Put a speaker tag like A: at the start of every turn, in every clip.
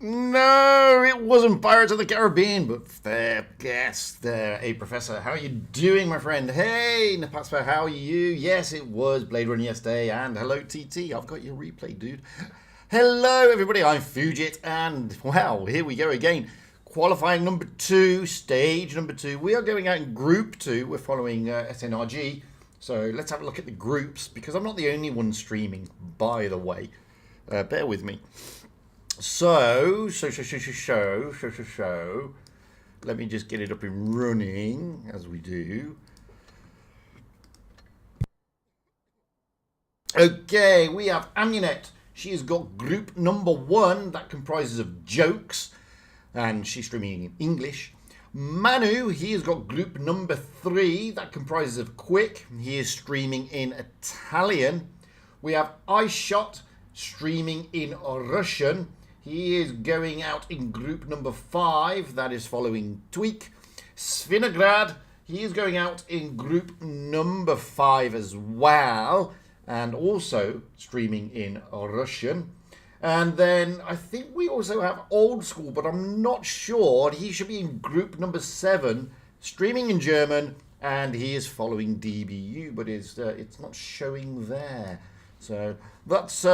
A: No, it wasn't Pirates of the Caribbean, but fair guess there, hey Professor. How are you doing, my friend? Hey, Napaspa, how are you? Yes, it was Blade Runner yesterday, and hello, TT. I've got your replay, dude. Hello, everybody. I'm Fujit, and well, here we go again. Qualifying number 2, stage number 2. We are going out in group 2. We're following SNRG. So let's have a look at the groups, because I'm not the only one streaming, by the way. Bear with me. So, let me just get it up and running, as we do. Okay, we have Amunet. She has got group number 1, that comprises of jokes, and she's streaming in English. Manu, he has got group number 3, that comprises of Quick. He is streaming in Italian. We have iShot, streaming in Russian. He is going out in group number 5, that is following Tweak. Svinograd, he is going out in group number 5 as well, and also streaming in Russian. And then I think we also have Old School, but I'm not sure. He should be in group number 7, streaming in German, and he is following DBU, but it's not showing there. So that's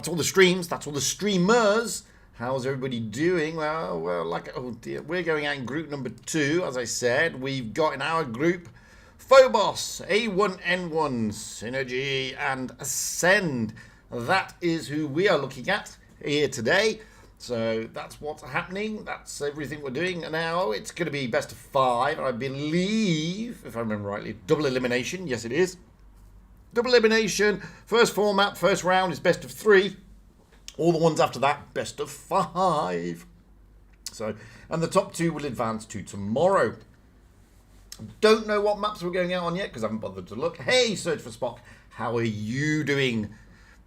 A: all the streams. That's all the streamers. How's everybody doing? Well, oh dear, we're going out in group number 2, as I said. We've got in our group Phobos, A1N1, Synergy, and Ascend. That is who we are looking at here today. So that's what's happening. That's everything we're doing. And now it's going to be best of 5. I believe, if I remember rightly, double elimination. Yes, it is. Double elimination. First format, first round is best of 3. All the ones after that, best of 5. So, and the top 2 will advance to tomorrow. Don't know what maps we're going out on yet because I haven't bothered to look. Hey, Search for Spock. How are you doing,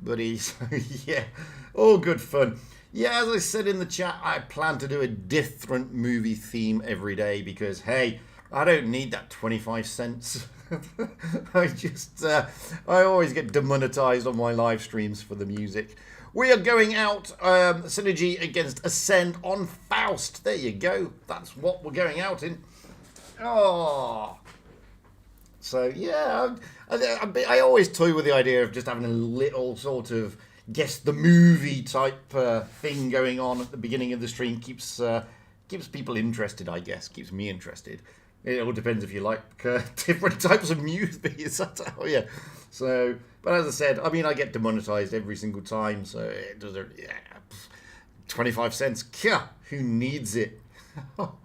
A: buddy? So, yeah, all good fun. Yeah, as I said in the chat, I plan to do a different movie theme every day because, hey, I don't need that 25 cents. I always get demonetized on my live streams for the music. We are going out Synergy against Ascend on Faust. There you go. That's what we're going out in. Oh. So, yeah, I always toy with the idea of just having a little sort of guess the movie type thing going on at the beginning of the stream. Keeps people interested, I guess. Keeps me interested. It all depends if you like different types of music. Oh yeah. So, but as I said, I mean, I get demonetized every single time. So it doesn't. Yeah, 25 cents. Who needs it? So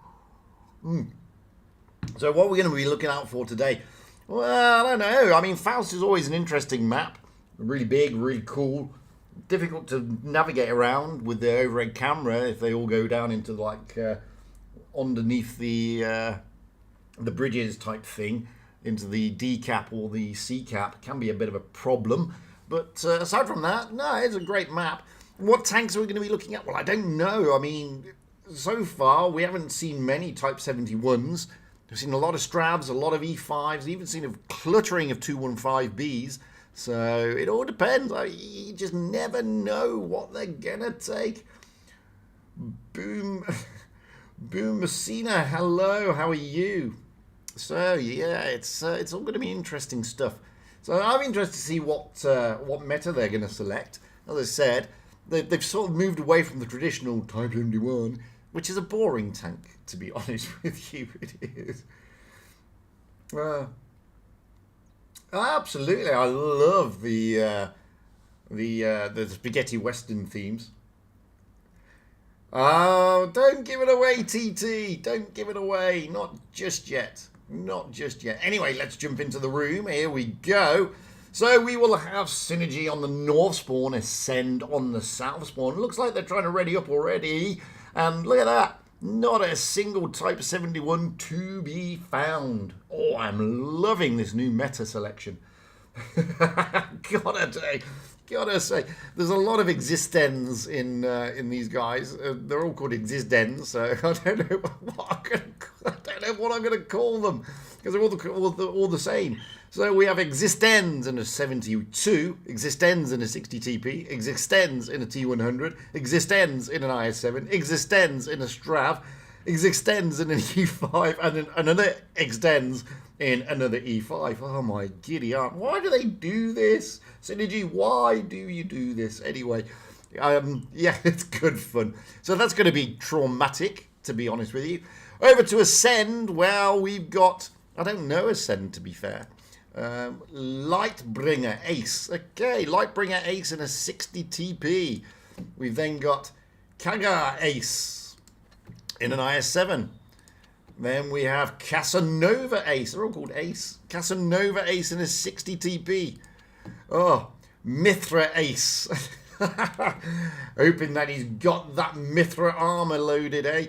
A: what we're going to be looking out for today? Well, I don't know. I mean, Faust is always an interesting map. Really big, really cool. Difficult to navigate around with the overhead camera if they all go down into like underneath the bridges type thing into the D cap or the C cap. Can be a bit of a problem, but aside from that, no, it's a great map. What tanks are we going to be looking at? Well, I don't know. I mean, so far we haven't seen many Type 71s. We've seen a lot of Strabs, a lot of E5s, even seen a cluttering of 215Bs. So it all depends. You just never know what they're gonna take. Boom Messina, hello, how are you? So yeah, it's all going to be interesting stuff. So I'm interested to see what meta they're going to select. As I said, they've sort of moved away from the traditional Type 71, which is a boring tank, to be honest with you. It is. Absolutely, I love the spaghetti western themes. Oh, don't give it away, TT. Don't give it away. Not just yet. Not just yet. Anyway, let's jump into the room. Here we go. So we will have Synergy on the north spawn, Ascend on the south spawn. Looks like they're trying to ready up already. And look at that. Not a single Type 71 to be found. Oh, I'm loving this new meta selection. Gotta say, there's a lot of existens in these guys. They're all called existens, so I don't know what I'm gonna call them. because they're all the same. So we have Existenz in a 72, Existenz in a 60 TP, Existenz in a T100, Existenz in an IS7, Existenz in a Strav, Existenz in an E5, and then another Extends in another E5. Oh my giddy aunt. Why do they do this? SNRG, why do you do this? Anyway, yeah, it's good fun. So that's going to be traumatic, to be honest with you. Over to Ascend. Well, we've got, I don't know Ascend, to be fair. Lightbringer Ace. Okay, Lightbringer Ace in a 60 TP. We've then got Kaga Ace in an IS7. Then we have Casanova Ace. They're all called Ace. Casanova Ace in a 60 TP. Oh, Mithra Ace. Hoping that he's got that Mithra armor loaded, eh?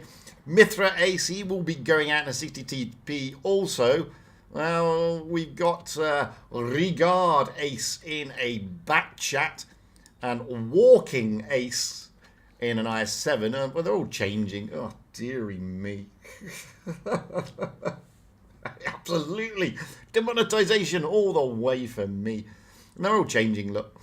A: Mithra Ace, he will be going out in a 60 TP also. Well, we've got Regard Ace in a back chat and Walking Ace in an IS7. Well, they're all changing. Oh, dearie me. Absolutely. Demonetization all the way for me. And they're all changing, look.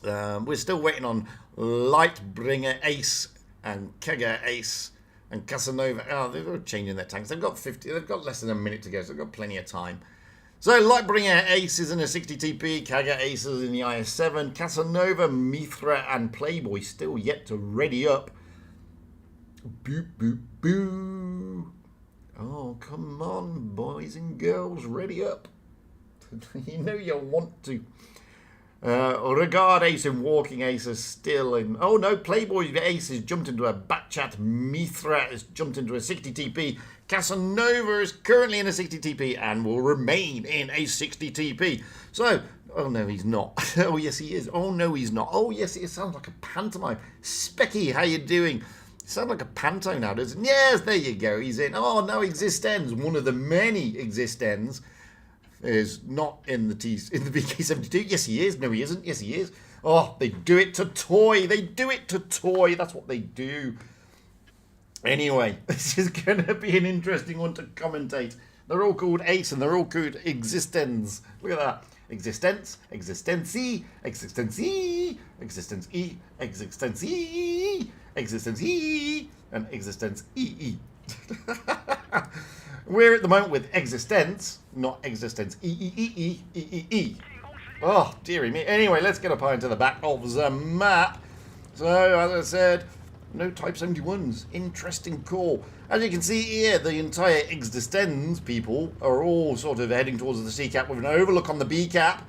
A: We're still waiting on Lightbringer Ace and Kega Ace and Casanova. Oh, they're all changing their tanks. They've got 50. They've got less than a minute to go, so they've got plenty of time. So Lightbringer Ace is in a 60 TP. Kaga Ace is in the IS7. Casanova, Mithra, and Playboy still yet to ready up. Boop, boop, boo. Oh, come on, boys and girls, ready up. You know you want to. Regard Ace and Walking Ace are still in. Oh no, Playboy Ace has jumped into a back chat. Mithra has jumped into a 60 TP. Casanova is currently in a 60 TP and will remain in a 60 TP. So, oh no, he's not. Oh yes, he is. Oh no, he's not. Oh yes, it sounds like a pantomime. Specky, how you doing? You sound like a panto now, doesn't it? Yes, there you go. He's in. Oh no, Existenz, one of the many Existenz, is not in the VK72. Yes, he is. No, he isn't. Yes, he is. Oh, they do it to toy. They do it to toy. That's what they do. Anyway, this is going to be an interesting one to commentate. They're all called Ace and they're all called Existenz. Look at that. Existence, Existency, Existency, Existence-E, Existence-E, Existence-E, and Existence-E-E. We're at the moment with Existence, not Existence. E. Oh, dearie me. Anyway, let's get up high into the back of the map. So, as I said, no Type 71s. Interesting call. As you can see here, the entire Existence people are all sort of heading towards the C cap with an overlook on the B cap.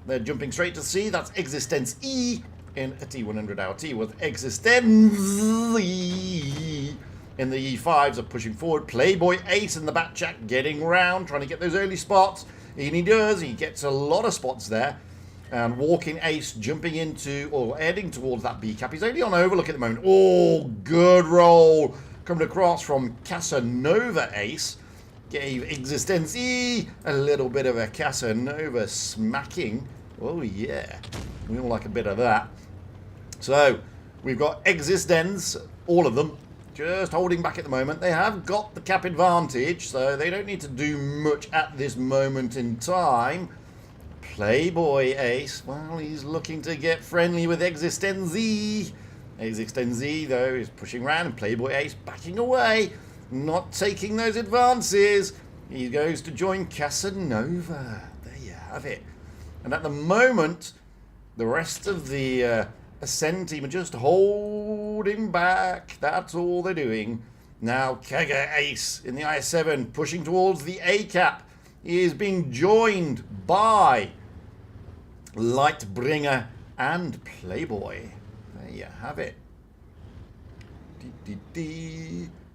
A: They're jumping straight to C. That's Existence E in a T100 LT with Existence E. In the E5s are pushing forward. Playboy Ace in the back chat getting round, trying to get those early spots. And he does. He gets a lot of spots there. And Walking Ace jumping into, or heading towards that B cap. He's only on overlook at the moment. Oh, good roll. Coming across from Casanova Ace. Gave Existence E a little bit of a Casanova smacking. Oh, yeah. We all like a bit of that. So, we've got Existence, all of them. Just holding back at the moment. They have got the cap advantage, so they don't need to do much at this moment in time. Playboy Ace, well, he's looking to get friendly with Existenz. Existenz, though, is pushing around, and Playboy Ace backing away, not taking those advances. He goes to join Casanova. There you have it. And at the moment, the rest of the Ascend team are just holding back. That's all they're doing. Now Kega Ace in the IS7 pushing towards the A cap. He is being joined by Lightbringer and Playboy. There you have it.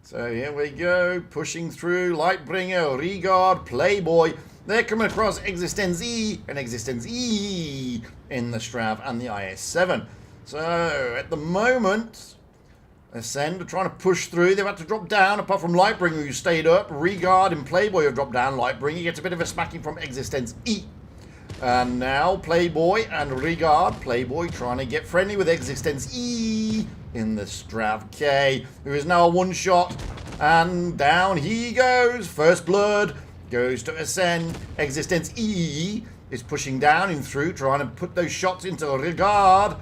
A: So here we go. Pushing through Lightbringer, Regard, Playboy. They're coming across Existence E and Existence E in the Strav and the IS7. So, at the moment, Ascend are trying to push through. They've had to drop down, apart from Lightbringer, who stayed up. Regard and Playboy have dropped down. Lightbringer gets a bit of a smacking from Existence E. And now, Playboy and Regard. Playboy trying to get friendly with Existence E in the Strav K, who is now a one-shot. And down he goes. First blood. Goes to Ascend. Existence E is pushing down and through, trying to put those shots into Regard.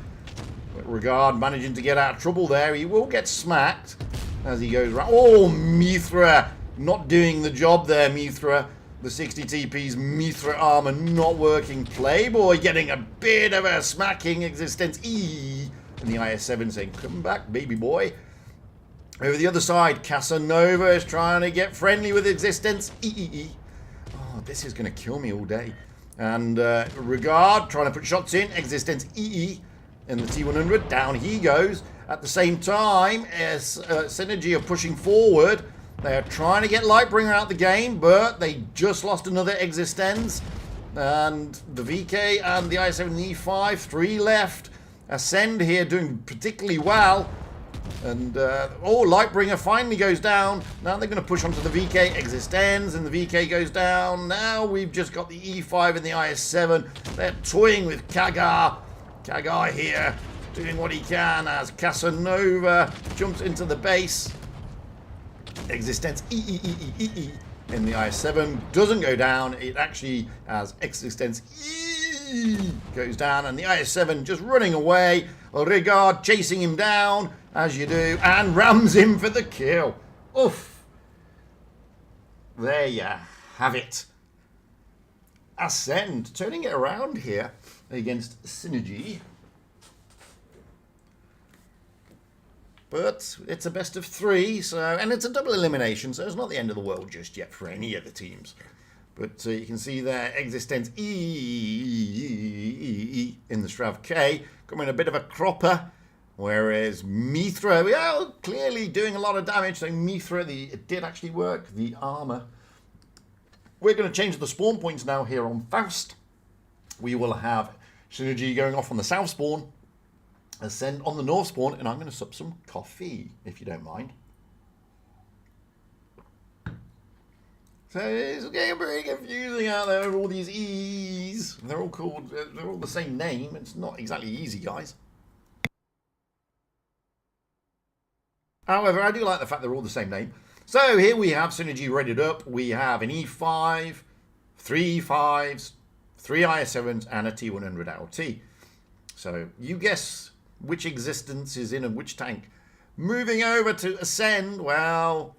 A: But Regard managing to get out of trouble there. He will get smacked as he goes around. Oh, Mithra not doing the job there, Mithra. The 60 TP's Mithra armor not working. Playboy getting a bit of a smacking. Existence E. And the IS-7 saying, come back, baby boy. Over the other side, Casanova is trying to get friendly with Existence E. Oh, this is going to kill me all day. And Regard trying to put shots in. Existence E. And the T100, down he goes. At the same time, as SNRG are pushing forward, they're trying to get Lightbringer out the game, but they just lost another Existence. And the VK and the I7 and the E5, 3 left. Ascend here doing particularly well. And, Lightbringer finally goes down. Now they're going to push onto the VK. Existence, and the VK goes down. Now we've just got the E5 and the IS-7. They're toying with Kagar. Kagar here, doing what he can as Casanova jumps into the base. Existence E. And the IS-7 doesn't go down. It actually, as Existence E goes down, and the IS-7 just running away. Regard chasing him down, as you do, and rams him for the kill. Oof. There you have it. Ascend, turning it around here against SNRG. But it's a best of 3, and it's a double elimination, so it's not the end of the world just yet for any of the teams. But you can see there, Existence E in the Strav K, coming a bit of a cropper, whereas Mithra, well, clearly doing a lot of damage. So Mithra, it did actually work, the armor. We're going to change the spawn points now here on Faust. We will have SNRG going off on the south spawn, Ascend on the north spawn, and I'm going to sup some coffee, if you don't mind. So it's getting very confusing out there with all these E's. They're all the same name. It's not exactly easy, guys. However, I do like the fact they're all the same name. So here we have SNRG readied up. We have an E5, 3 E5s, 3 IS-7s, and a T100 LT. So you guess which Existence is in and which tank. Moving over to Ascend, well,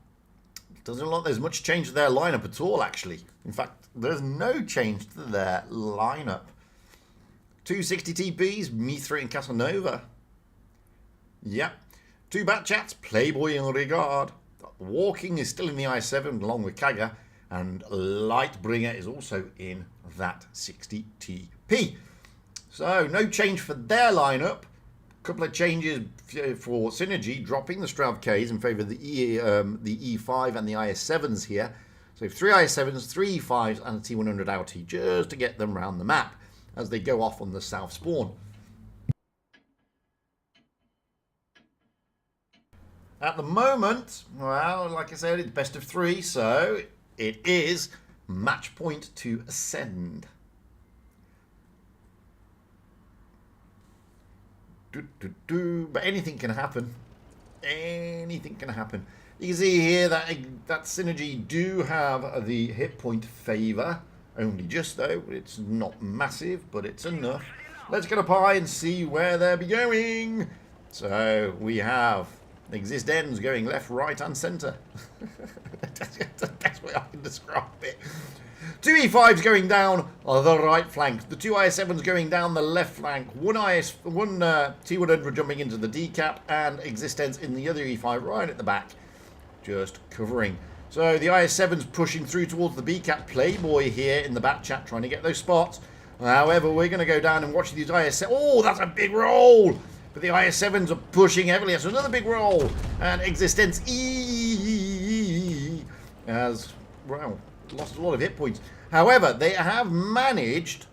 A: doesn't look like there's much change to their lineup at all, actually. In fact, there's no change to their lineup. 260 TPs, Mithra and Casanova. Yep. 2 bat chats, Playboy and Regard. Walking is still in the I7 along with Kaga. And Lightbringer is also in that 60 TP. So no change for their lineup. Couple of changes for SNRG, dropping the Strav Ks in favour of the E5 and the IS-7s here. So 3 IS-7s, 3 E5s and a T100 LT just to get them around the map as they go off on the south spawn. At the moment, well, like I said, it's best of 3, so it is match point to Ascend. But anything can happen. Anything can happen. You can see here that SNRG do have the hit point favour. Only just though. It's not massive, but it's enough. Let's get up high and see where they'll be going. So we have Existence going left, right and centre. That's the way I can describe it. 2 E5s going down the right flank. The 2 IS-7s going down the left flank. One T100 jumping into the decap, and Existence in the other E5 right at the back, just covering. So the IS-7's pushing through towards the B-cap. Playboy here in the back chat trying to get those spots. However, we're going to go down and watch these IS-7. Oh, that's a big roll! But the IS-7s are pushing heavily. That's another big roll. And Existence has, well, lost a lot of hit points. However, they have managed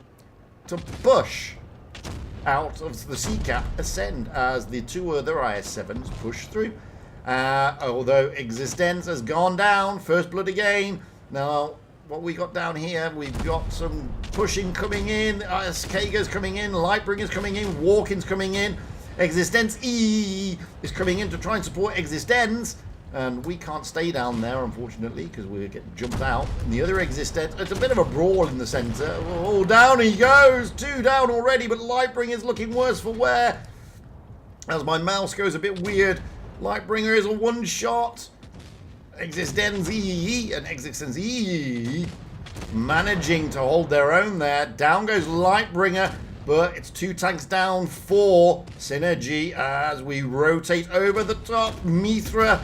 A: to push out of the C-cap Ascend as the 2 other IS-7s push through. Although Existence has gone down. First blood again. Now, what we got down here, we've got some pushing coming in. Kaga's coming in. Lightbringer's coming in. Walking's coming in. Existence E is coming in to try and support Existence. And we can't stay down there, unfortunately, because we're getting jumped out. And the other existence, it's a bit of a brawl in the centre. Oh, down he goes. 2 down already, but Lightbringer's looking worse for wear. As my mouse goes a bit weird. Lightbringer is a one-shot. Existence E and Existence E managing to hold their own there. Down goes Lightbringer, but it's 2 tanks down for SNRG as we rotate over the top. Mithra,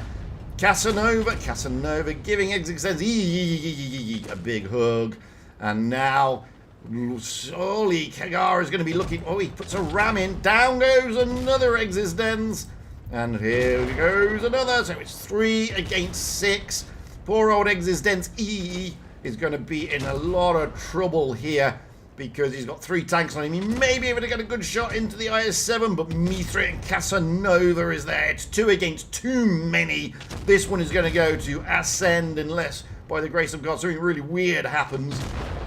A: Casanova giving Existence E a big hug. And now, surely Kagar is going to be looking. Oh, he puts a ram in. Down goes another Existence. And here goes another. So it's 3 against 6. Poor old Existence E is going to be in a lot of trouble here because he's got 3 tanks on him. He may be able to get a good shot into the IS-7, but Mithra and Casanova is there. It's 2 against too many. This one is going to go to Ascend unless, by the grace of God, something really weird happens.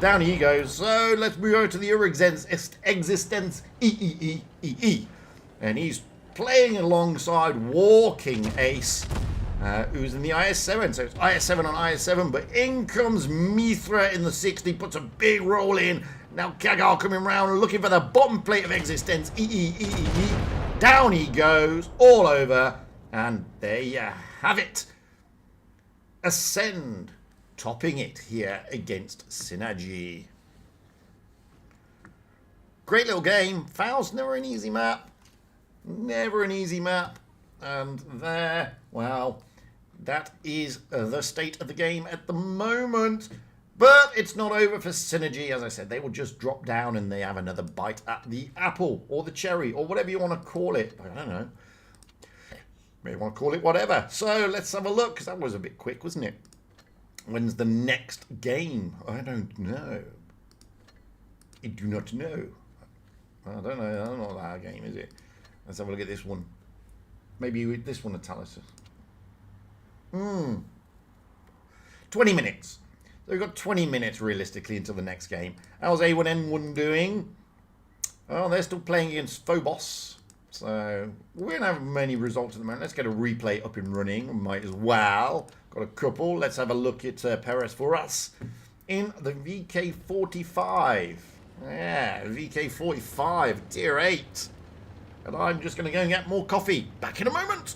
A: Down he goes. So let's move over to the other Existence E. And he's playing alongside Walking Ace, who's in the IS-7. So it's IS-7 on IS-7, but in comes Mithra in the 60, puts a big roll in. Now Kagar coming around looking for the bottom plate of Existence. Down he goes, all over, and there you have it. Ascend, topping it here against SNRG. Great little game. Faust, never an easy map. Never an easy map. And there, well, that is the state of the game at the moment. But it's not over for SNRG. As I said, they will just drop down and they have another bite at the apple or the cherry or whatever you want to call it. I don't know. Maybe you want to call it whatever. So let's have a look, because that was a bit quick, wasn't it? When's the next game? I don't know. I do not know. I don't know. I don't know what our game is it. Let's have a look at this one. Maybe this one, Halas. 20 minutes. So we've got 20 minutes realistically until the next game. How's A1N1 doing? Oh, they're still playing against Phobos. So we don't have many results at the moment. Let's get a replay up and running. Might as well. Got a couple. Let's have a look at Perez for us in the VK45. Yeah, VK45, tier 8. And I'm just going to go and get more coffee. Back in a moment.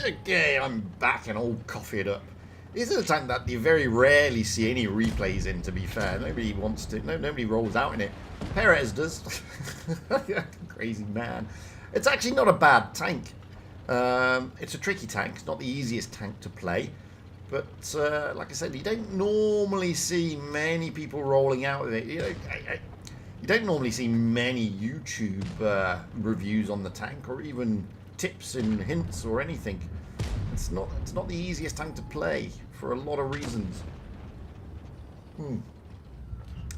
A: Okay, I'm back and all coffeeed up. This is a tank that you very rarely see any replays in, to be fair. Nobody wants to, nobody rolls out in it. Perez does. Crazy man. It's actually not a bad tank. It's a tricky tank. It's not the easiest tank to play. But, like I said, you don't normally see many people rolling out with it. You know, you don't normally see many YouTube reviews on the tank, or even tips and hints or anything. It's not the easiest tank to play for a lot of reasons.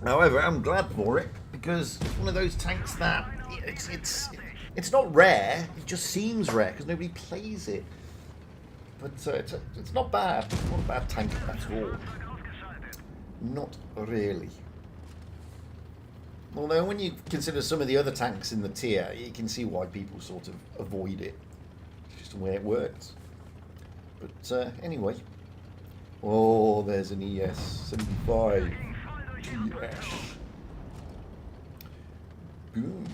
A: However, I'm glad for it, because it's one of those tanks that it's not rare. It just seems rare because nobody plays it. But it's not bad. It's not a bad tank at all. Not really. Although when you consider some of the other tanks in the tier, you can see why people sort of avoid it. It's just the way it works. But anyway. Oh, there's an ES-75. ES. Boom.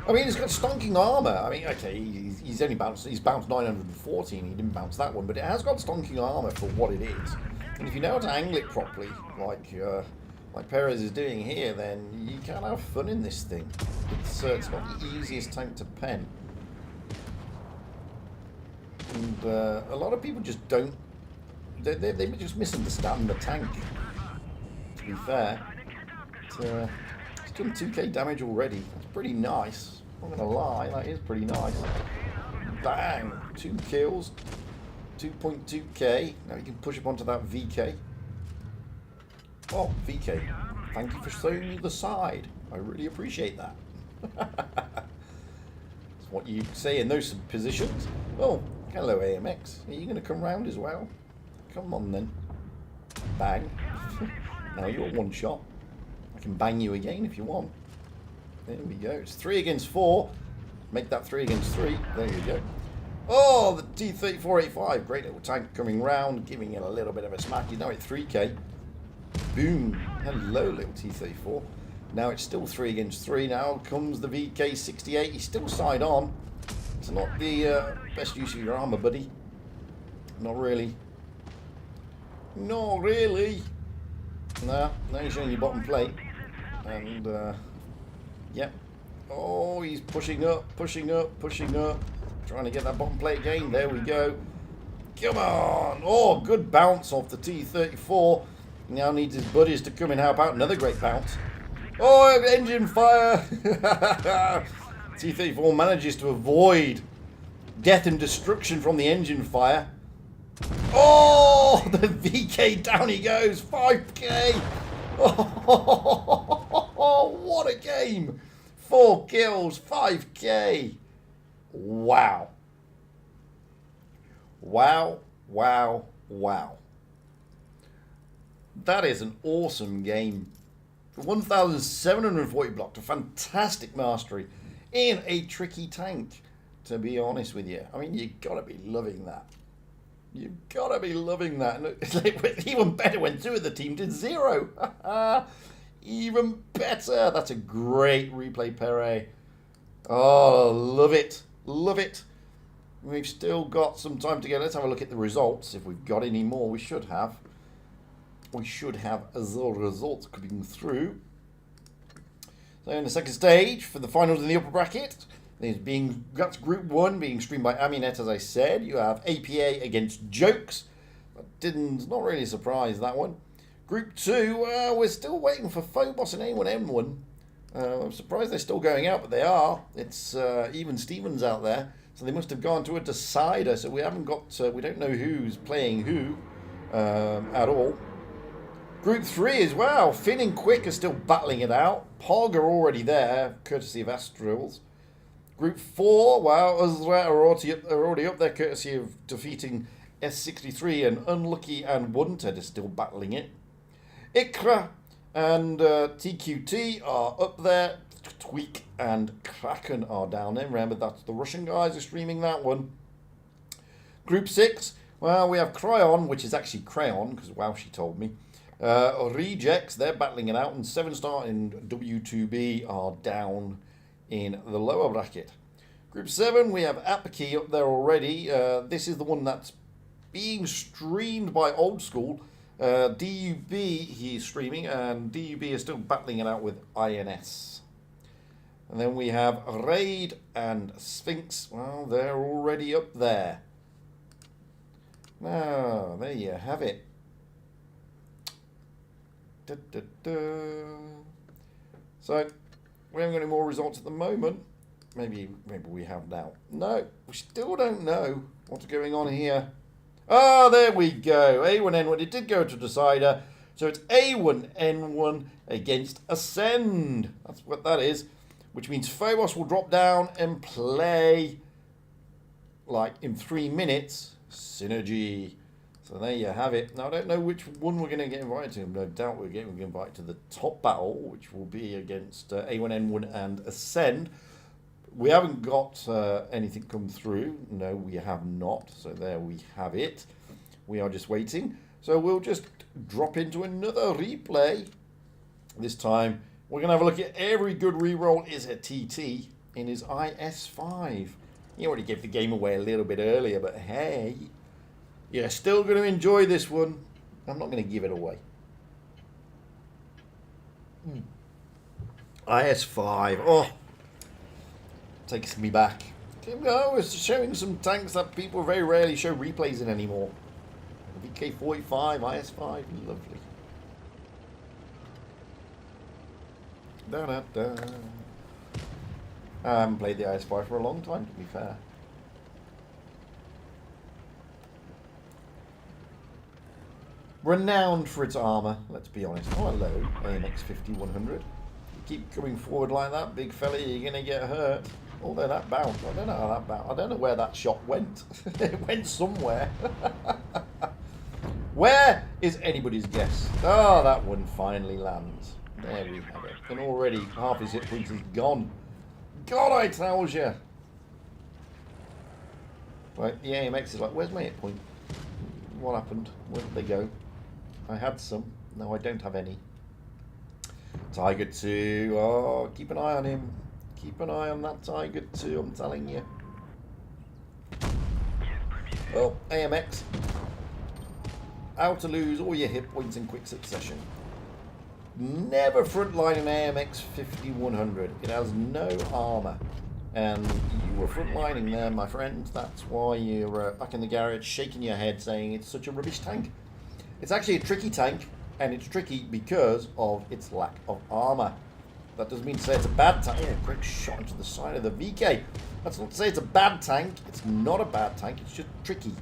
A: I mean, he's got stonking armor. I mean, okay, he's bounced 914. He didn't bounce that one, but it has got stonking armor for what it is. And if you know how to angle it properly, like Perez is doing here, then you can have fun in this thing. It's not the easiest tank to pen. And a lot of people just don't... They just misunderstand the tank, to be fair. It's done 2k damage already. That's pretty nice. I'm not going to lie, that is pretty nice. Bang! 2 kills. 2.2k. Now you can push up onto that VK. Oh, VK. Thank you for showing me the side. I really appreciate that. That's what you say in those positions. Oh, hello AMX. Are you going to come round as well? Come on then. Bang. Now you're one shot. I can bang you again if you want. There we go. It's 3 against 4. Make that 3 against 3. There you go. Oh, the T-3485. Great little tank coming round, giving it a little bit of a smack. He's now at 3k. Boom. Hello, little T-34. Now it's still 3 against 3. Now comes the VK-68. He's still side on. It's not the best use of your armor, buddy. Not really. Not really. No, now you're showing your bottom plate. And, yep. Oh, he's pushing up, pushing up, pushing up. Trying to get that bottom plate again. There we go. Come on. Oh, good bounce off the T-34. Now needs his buddies to come and help out. Another great bounce. Oh, engine fire. T-34 manages to avoid death and destruction from the engine fire. Oh, the VK down he goes. 5k. Oh, what a game. 4 kills, 5k. Wow. Wow, wow, wow. That is an awesome game. 1,740 blocked, a fantastic mastery in a tricky tank, to be honest with you. I mean, you've got to be loving that. You've got to be loving that. And it's like, even better when 2 of the team did 0. Even better. That's a great replay, Pere. Oh, love it. Love it. We've still got some time to go. Let's have a look at the results. If we've got any more, we should have. We should have the results coming through. So in the second stage, for the finals in the upper bracket, that's Group 1 being streamed by Aminet, as I said. You have APA against Jokes. Not really a surprise, that one. Group 2, we're still waiting for Phobos and A1N1. I'm surprised they're still going out, but they are. It's even Stevens out there, so they must have gone to a decider. So we haven't got, we don't know who's playing who at all. Group 3 as well. Finn and Quick are still battling it out. Pog are already there, courtesy of Astrals. Group 4, well, Azra are already up there, courtesy of defeating S63, and Unlucky and Wanted are still battling it. Ikra and TQT are up there. Tweak and Kraken are down there. Remember, that's the Russian guys are streaming that one. Group 6, well, we have Cryon, which is actually Crayon, because wow, she told me. Rejects, they're battling it out, and 7-star and W2B are down in the lower bracket. Group 7, we have Apaki up there already. This is the one that's being streamed by Old School. DUB, he's streaming, and DUB is still battling it out with INS. And then we have Raid and Sphinx. Well, they're already up there. Now, there you have it. So, we haven't got any more results at the moment. Maybe we have now. No, we still don't know what's going on here. Ah, there we go. A1N1. It did go to decider. So it's A1N1 against Ascend. That's what that is. Which means Phobos will drop down and play, like, in 3 minutes, Synergy. So there you have it. Now, I don't know which one we're going to get invited to. No doubt we're getting invited to the top battle, which will be against A1N1 and Ascend. We haven't got anything come through. No, we have not. So there we have it. We are just waiting. So we'll just drop into another replay. This time, we're going to have a look at every good reroll is a TT in his IS5. He already gave the game away a little bit earlier, but hey, you're still going to enjoy this one. I'm not going to give it away. IS-5. Oh, takes me back. No, it's showing some tanks that people very rarely show replays in anymore. VK-45, IS-5, lovely. Da-da-da. I haven't played the IS-5 for a long time, to be fair. Renowned for its armour, let's be honest. Oh, hello, AMX 5100. You keep coming forward like that, big fella, you're going to get hurt. Although that bounced, I don't know how that bounced. I don't know where that shot went. It went somewhere. Where is anybody's guess? Oh, that one finally lands. There we have it. And already half his hit points is gone. God, I tell you. Right, the AMX is like, where's my hit point? What happened? Where did they go? I had some. No, I don't have any. Tiger 2. Oh, keep an eye on him. Keep an eye on that Tiger 2, I'm telling you. Well, AMX. How to lose all your hit points in quick succession. Never frontline an AMX 5100. It has no armour. And you were frontlining there, my friend. That's why you're back in the garage shaking your head saying it's such a rubbish tank. It's actually a tricky tank, and it's tricky because of its lack of armour. That doesn't mean to say it's a bad tank. Yeah, quick shot into the side of the VK. That's not to say it's a bad tank. It's not a bad tank. It's just tricky.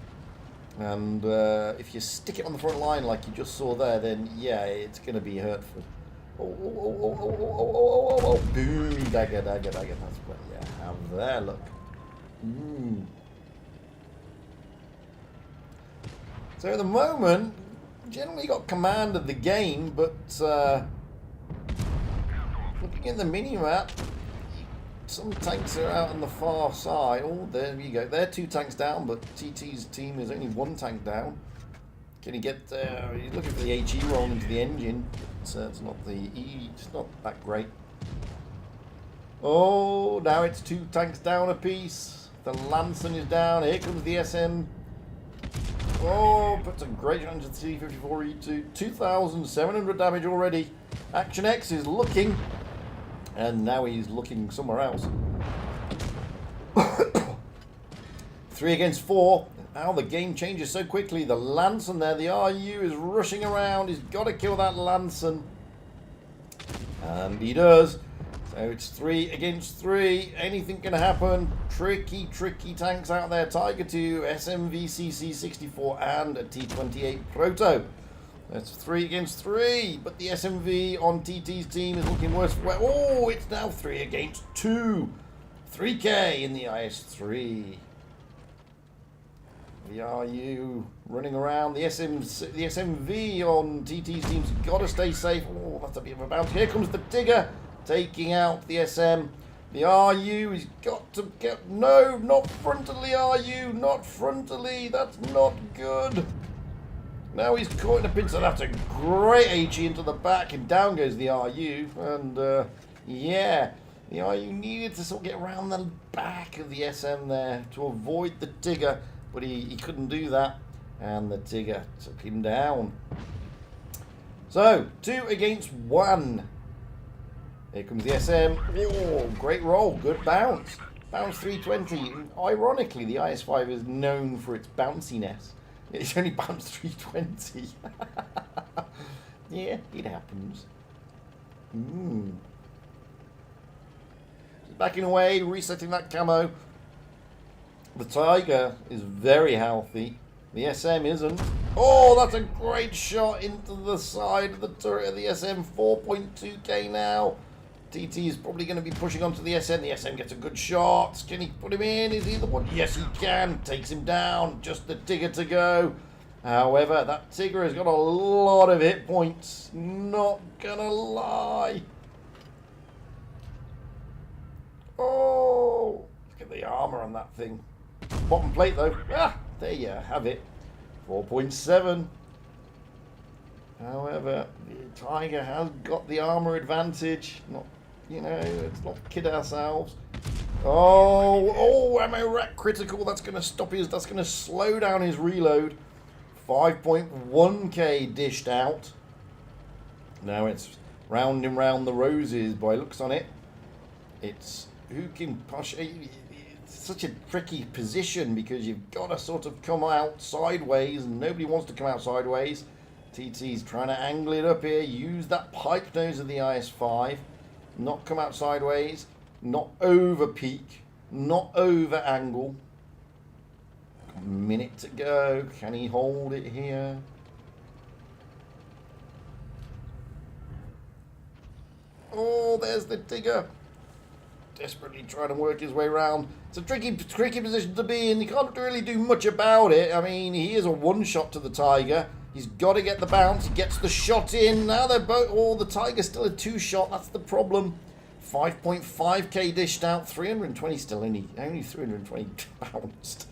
A: And if you stick it on the front line like you just saw there, then yeah, it's going to be hurtful. Oh. Boom. Dagger. That's what you have there, look. So at the moment, generally got command of the game, but looking at the mini-map, some tanks are out on the far side. Oh, there you go. They're 2 tanks down, but TT's team is only 1 tank down. Can he get there? He's looking for the HE roll into the engine. It's not the E. It's not that great. Oh, now it's 2 tanks down a piece. The Lanson is down. Here comes the SM. Oh, puts a great shot into the C-54E2. 2,700 damage already. Action X is looking. And now he's looking somewhere else. 3 against 4. How the game changes so quickly. The Lanson there, the RU is rushing around. He's got to kill that Lanson. And he does. So it's 3 against 3. Anything can happen. Tricky tanks out there. Tiger 2, SMV CC64, and a T28 Proto. That's 3 against 3, but the SMV on TT's team is looking worse. Oh, it's now 3 against 2. 3K in the IS-3. The RU running around. The SMV on TT's team's got to stay safe. Oh, that's a bit of a bounce. Here comes the Tigger taking out the SM. The RU has got to get... No, not frontally, RU. Not frontally. That's not good. Now he's caught in a pincer. That's a great HE into the back, and down goes the RU. And yeah, the RU needed to sort of get around the back of the SM there to avoid the Tigger, but he couldn't do that, and the Tigger took him down. So 2 against 1. Here comes the SM. Oh, great roll, good bounce. Bounce 320. Ironically, the IS-5 is known for its bounciness. It's only bounced 320. Yeah, it happens. Backing away, resetting that camo. The Tiger is very healthy. The SM isn't. Oh, that's a great shot into the side of the turret of the SM. 4.2k now. TT is probably going to be pushing onto the SM. The SM gets a good shot. Can he put him in? Is he the one? Yes, he can. Takes him down. Just the Tigger to go. However, that Tigger has got a lot of hit points. Not gonna lie. Oh, look at the armor on that thing. Bottom plate though. Ah, there you have it. 4.7. However, the Tiger has got the armor advantage. Not, you know, let's not kid ourselves. Oh, ammo rack critical. That's going to stop his, that's going to slow down his reload. 5.1k dished out. Now it's rounding round the roses by looks on it. It's who can push. It's such a tricky position because you've got to sort of come out sideways, and nobody wants to come out sideways. TT's trying to angle it up here. Use that pipe nose of the IS-5. Not come out sideways. Not over peak. Not over angle. A minute to go. Can he hold it here? Oh, there's the Tigger. Desperately trying to work his way around. It's a tricky position to be in. You can't really do much about it. I mean, he is a one-shot to the Tiger. He's got to get the bounce. He gets the shot in. Now they're both... Oh, the Tiger's still a two-shot. That's the problem. 5.5k dished out. 320 still. Only 320 bounced.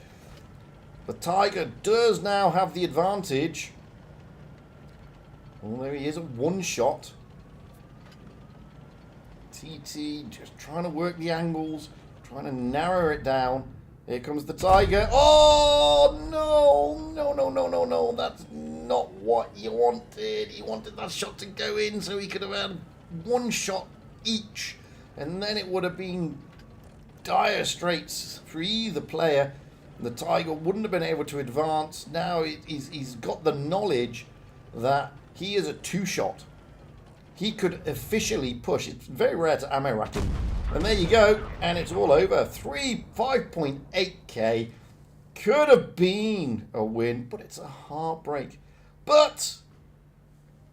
A: The Tiger does now have the advantage. Although he is a one-shot. TT just trying to work the angles, trying to narrow it down. Here comes the Tiger. Oh, no. No. That's not what you wanted. You wanted that shot to go in so he could have had one shot each. And then it would have been dire straits for either player. The Tiger wouldn't have been able to advance. Now he's got the knowledge that he is a two-shot. He could officially push. It's very rare to ammo rack him. And there you go. And it's all over. 5.8k. Could have been a win, but it's a heartbreak. But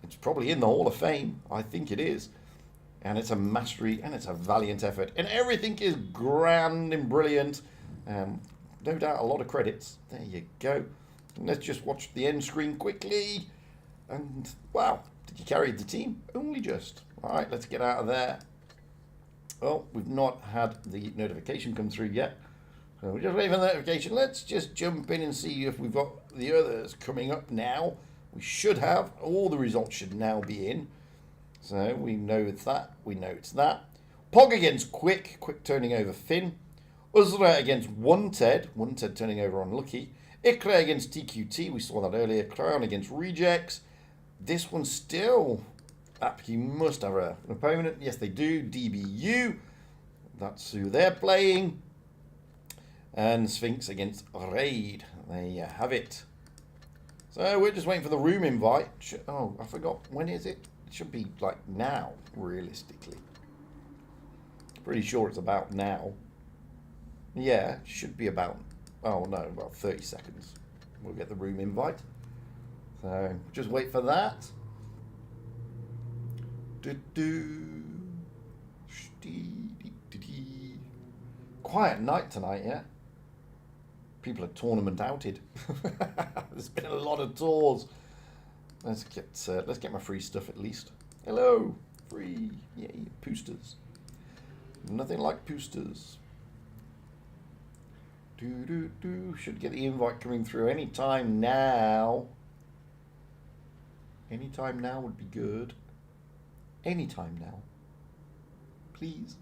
A: it's probably in the Hall of Fame. I think it is. And it's a mastery and it's a valiant effort. And everything is grand and brilliant. No doubt a lot of credits. There you go. And let's just watch the end screen quickly. And wow. Did you carry the team? Only just. All right, let's get out of there. Oh, we've not had the notification come through yet. So we're just waiting for the notification. Let's just jump in and see if we've got the others coming up now. We should have. All the results should now be in. So we know it's that. We know it's that. Pog against Quick. Quick turning over Finn. Uzra against Wanted. Wanted turning over Unlucky. Ikra against TQT. We saw that earlier. Crown against Rejects. This one still, he must have an opponent. Yes, they do. DBU. That's who they're playing. And Sphinx against Raid. There you have it. So we're just waiting for the room invite. Oh, I forgot. When is it? It should be like now, realistically. Pretty sure it's about now. Yeah, it should be about, oh no, about 30 seconds. We'll get the room invite. So, just wait for that. Quiet night tonight, yeah? People are tournament outed. There's been a lot of tours. Let's get my free stuff at least. Hello, free, yay, boosters. Nothing like boosters. Should get the invite coming through any time now. Anytime now would be good. Anytime now. Please.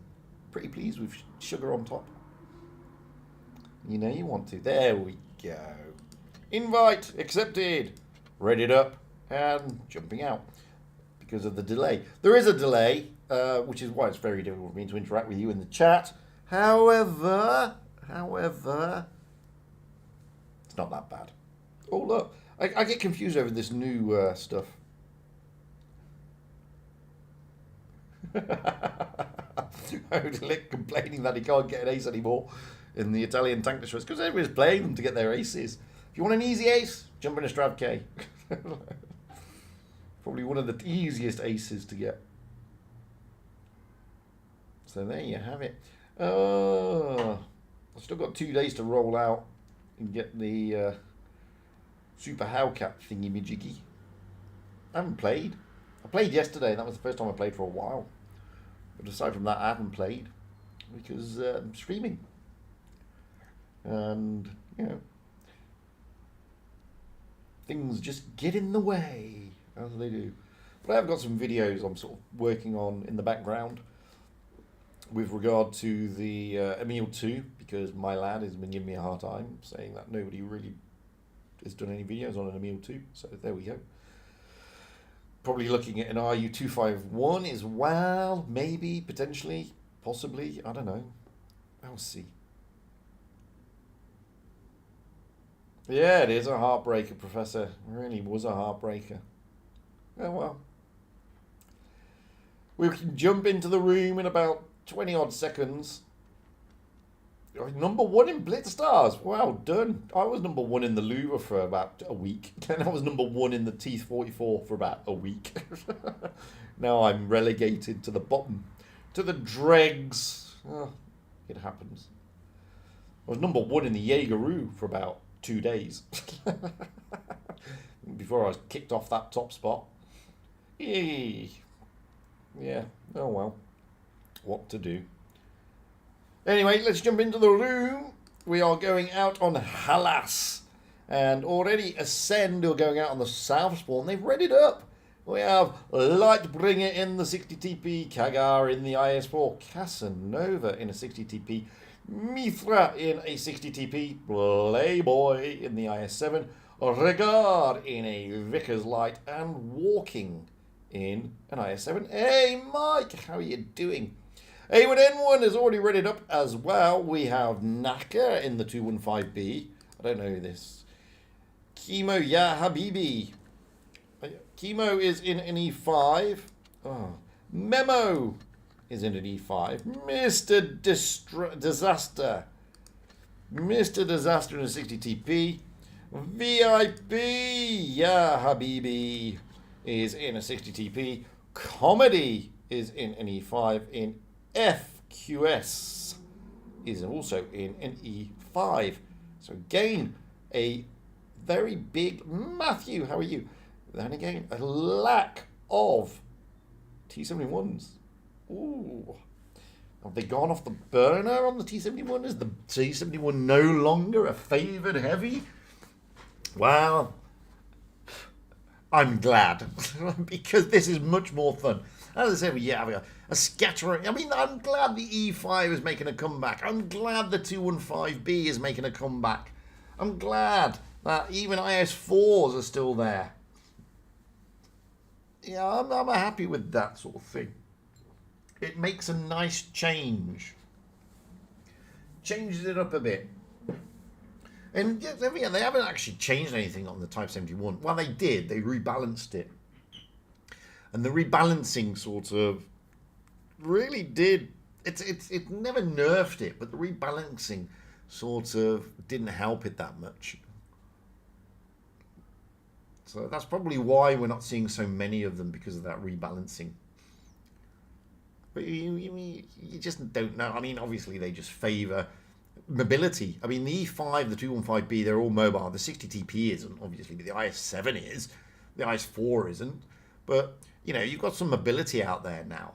A: Pretty please with sugar on top. You know you want to. There we go. Invite accepted. Readied up and jumping out because of the delay. There is a delay, which is why it's very difficult for me to interact with you in the chat. However, it's not that bad. Oh, look. I get confused over this new stuff. Odelic complaining that he can't get an ace anymore in the Italian tank destroyers because everybody's playing them to get their aces. If you want an easy ace, jump in a Strav K. Probably one of the easiest aces to get. So there you have it. I've still got 2 days to roll out and get the Super Howcat thingy-majiggy. I haven't played. I played yesterday. That was the first time I played for a while. But aside from that, I haven't played because I'm streaming. And, you know, things just get in the way, as they do. But I have got some videos I'm sort of working on in the background with regard to the Emile 2, because my lad has been giving me a hard time, saying that nobody really has done any videos on an Emil 2, so there we go. Probably looking at an RU251 as well, maybe, potentially, possibly, I don't know. I'll see. Yeah, it is a heartbreaker, Professor. It really was a heartbreaker. Oh well. We can jump into the room in about 20 odd seconds. Number 1 in Blitz stars. Well done. I was number 1 in the Louvre for about a week. Then I was number 1 in the Teeth 44 for about a week. Now I'm relegated to the bottom. To the dregs. Oh, it happens. I was number 1 in the Jaegeroo for about 2 days. Before I was kicked off that top spot. Yeah. Oh well. What to do. Anyway, let's jump into the room. We are going out on Halas. And already Ascend are going out on the South Spawn. They've readied up. We have Lightbringer in the 60 TP, Kagar in the IS4, Casanova in a 60 TP, Mithra in a 60 TP, Playboy in the IS7, Regard in a Vickers Light, and Walking in an IS7. Hey Mike, how are you doing? A1N1 is already readied up as well. We have Naka in the 215B. I don't know this. Chemo Ya Habibi. Chemo is in an E5. Oh. Memo is in an E5. Mr. Disaster. Mr. Disaster in a 60 TP. VIP Ya Habibi is in a 60 TP. Comedy is in an E5. In FQS is also in an E5. So again, a very big Matthew. How are you? Then again, a lack of T71s. Ooh. Have they gone off the burner on the T71? Is the T71 no longer a favoured heavy? Well, I'm glad. Because this is much more fun. As I said, yeah, a scattering. I mean, I'm glad the E5 is making a comeback. I'm glad the 215B is making a comeback. I'm glad that even IS4s are still there. Yeah, I'm happy with that sort of thing. It makes a nice change. Changes it up a bit. And yeah, they haven't actually changed anything on the Type 71. Well, they did. They rebalanced it. And the rebalancing sort of really did. It never nerfed it, but the rebalancing sort of didn't help it that much. So that's probably why we're not seeing so many of them, because of that rebalancing. But you just don't know. I mean, obviously they just favour mobility. I mean, the E5, the 215B, they're all mobile. The 60 TP isn't, obviously, but the IS7 is. The IS4 isn't. But, you know, you've got some mobility out there now.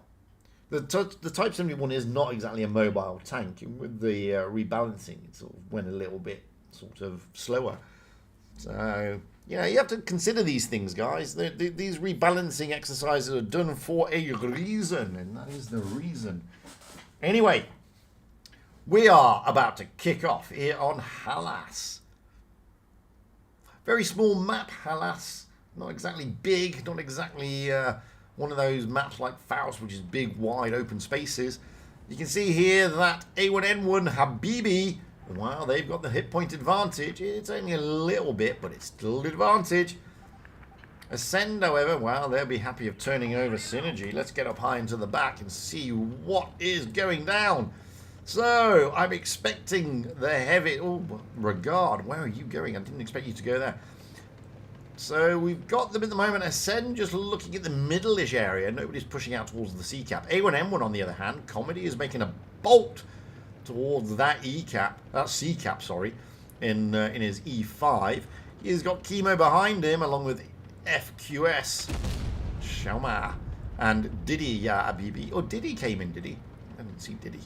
A: The Type 71 is not exactly a mobile tank. With the rebalancing, it sort of went a little bit sort of slower. So, you know, you have to consider these things, guys. These rebalancing exercises are done for a reason, and that is the reason. Anyway, we are about to kick off here on Halas. Very small map, Halas. Not exactly big, not exactly one of those maps like Faust, which is big, wide, open spaces. You can see here that A1N1 Habibi, well, they've got the hit point advantage. It's only a little bit, but it's still an advantage. Ascend, however, well, they'll be happy of turning over Synergy. Let's get up high into the back and see what is going down. So, I'm expecting the heavy... Oh, Regard, where are you going? I didn't expect you to go there. So, we've got them at the moment. Ascend just looking at the middle-ish area. Nobody's pushing out towards the C-cap. A1M1, on the other hand, Comedy is making a bolt towards that C-cap, sorry, in his E5. He's got Chemo behind him, along with FQS, Shauma, and Diddy Ya Abibi. Oh, Diddy came in, did he? I didn't see Diddy.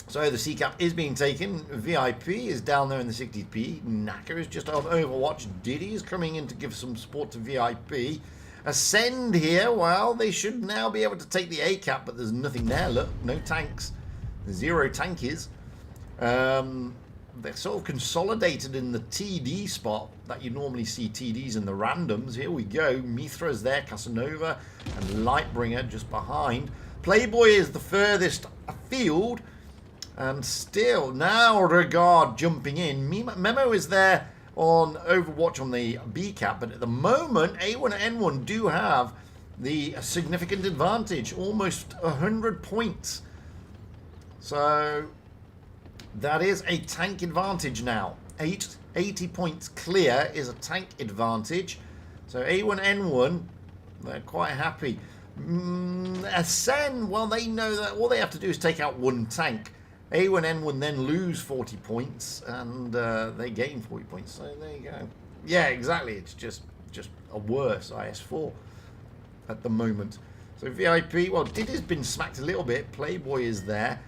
A: So the C-cap is being taken. VIP is down there in the 60p. Naka is just on Overwatch. Diddy is coming in to give some support to VIP. Ascend here, well, they should now be able to take the A-cap, but there's nothing there. Look, no tanks. 0 tankies. they're sort of consolidated in the TD spot that you normally see TDs in the randoms. Here we go. Mithra's there, Casanova, and Lightbringer just behind. Playboy is the furthest afield, and still now Regard jumping in. Memo is there on Overwatch on the B cap, but at the moment A1 and N1 do have the significant advantage, almost 100 points. So that is a tank advantage now. 80 points clear is a tank advantage. So A1 N1, they're quite happy. Ascend, well, they know that all they have to do is take out one tank. A1 N1 then lose 40 points, and they gain 40 points. So there you go. Yeah, exactly. It's just a worse IS4 at the moment. So VIP, well, Diddy's been smacked a little bit. Playboy is there.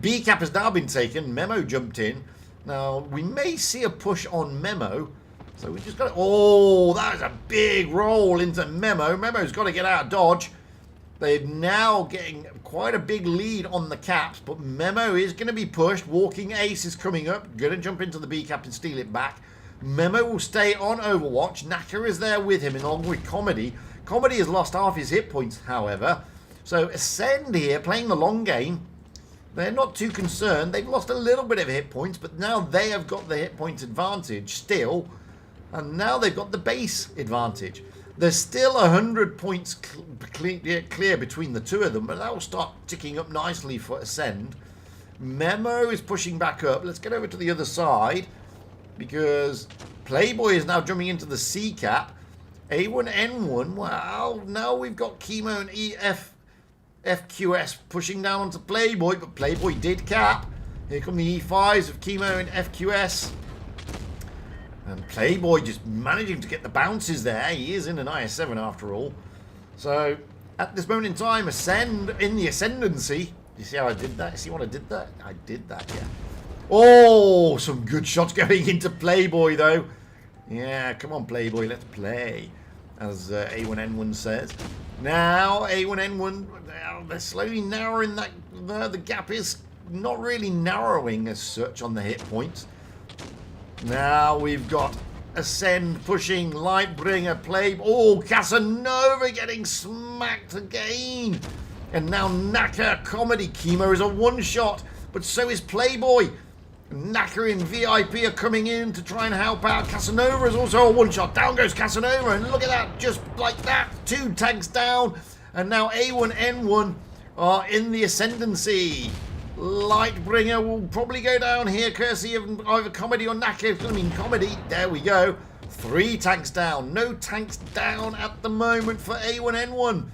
A: B cap has now been taken. Memo jumped in. Now, we may see a push on Memo. So we just got to... Oh, that was a big roll into Memo. Memo's got to get out of dodge. They're now getting quite a big lead on the caps, but Memo is going to be pushed. Walking Ace is coming up. Going to jump into the B cap and steal it back. Memo will stay on Overwatch. Naka is there with him along with Comedy. Comedy has lost half his hit points, however. So Ascend here, playing the long game. They're not too concerned. They've lost a little bit of hit points, but now they have got the hit point advantage still. And now they've got the base advantage. There's still 100 points clear between the two of them, but that will start ticking up nicely for Ascend. Memo is pushing back up. Let's get over to the other side, because Playboy is now jumping into the C cap. A1, N1, well, now we've got Chemo and FQS pushing down onto Playboy, but Playboy did cap. Here come the E5s of Chemo and FQS. And Playboy just managing to get the bounces there. He is in an IS7 after all. So, at this moment in time, Ascend in the ascendancy. You see how I did that? You see what I did that? I did that, yeah. Oh, some good shots going into Playboy, though. Yeah, come on, Playboy, let's play, as A1N1 says. Now, A1N1, they're slowly narrowing that. The gap is not really narrowing as such on the hit points. Now we've got Ascend pushing, Lightbringer, Play. Oh, Casanova getting smacked again. And now Naka, Comedy. Chemo is a one-shot, but so is Playboy. Naka and VIP are coming in to try and help out. Casanova is also a one-shot. Down goes Casanova, and look at that, just like that. 2 tanks down, and now A1N1 are in the ascendancy. Lightbringer will probably go down here, courtesy of either Comedy or Naka. I mean, Comedy. There we go. 3 tanks down. No tanks down at the moment for A1N1.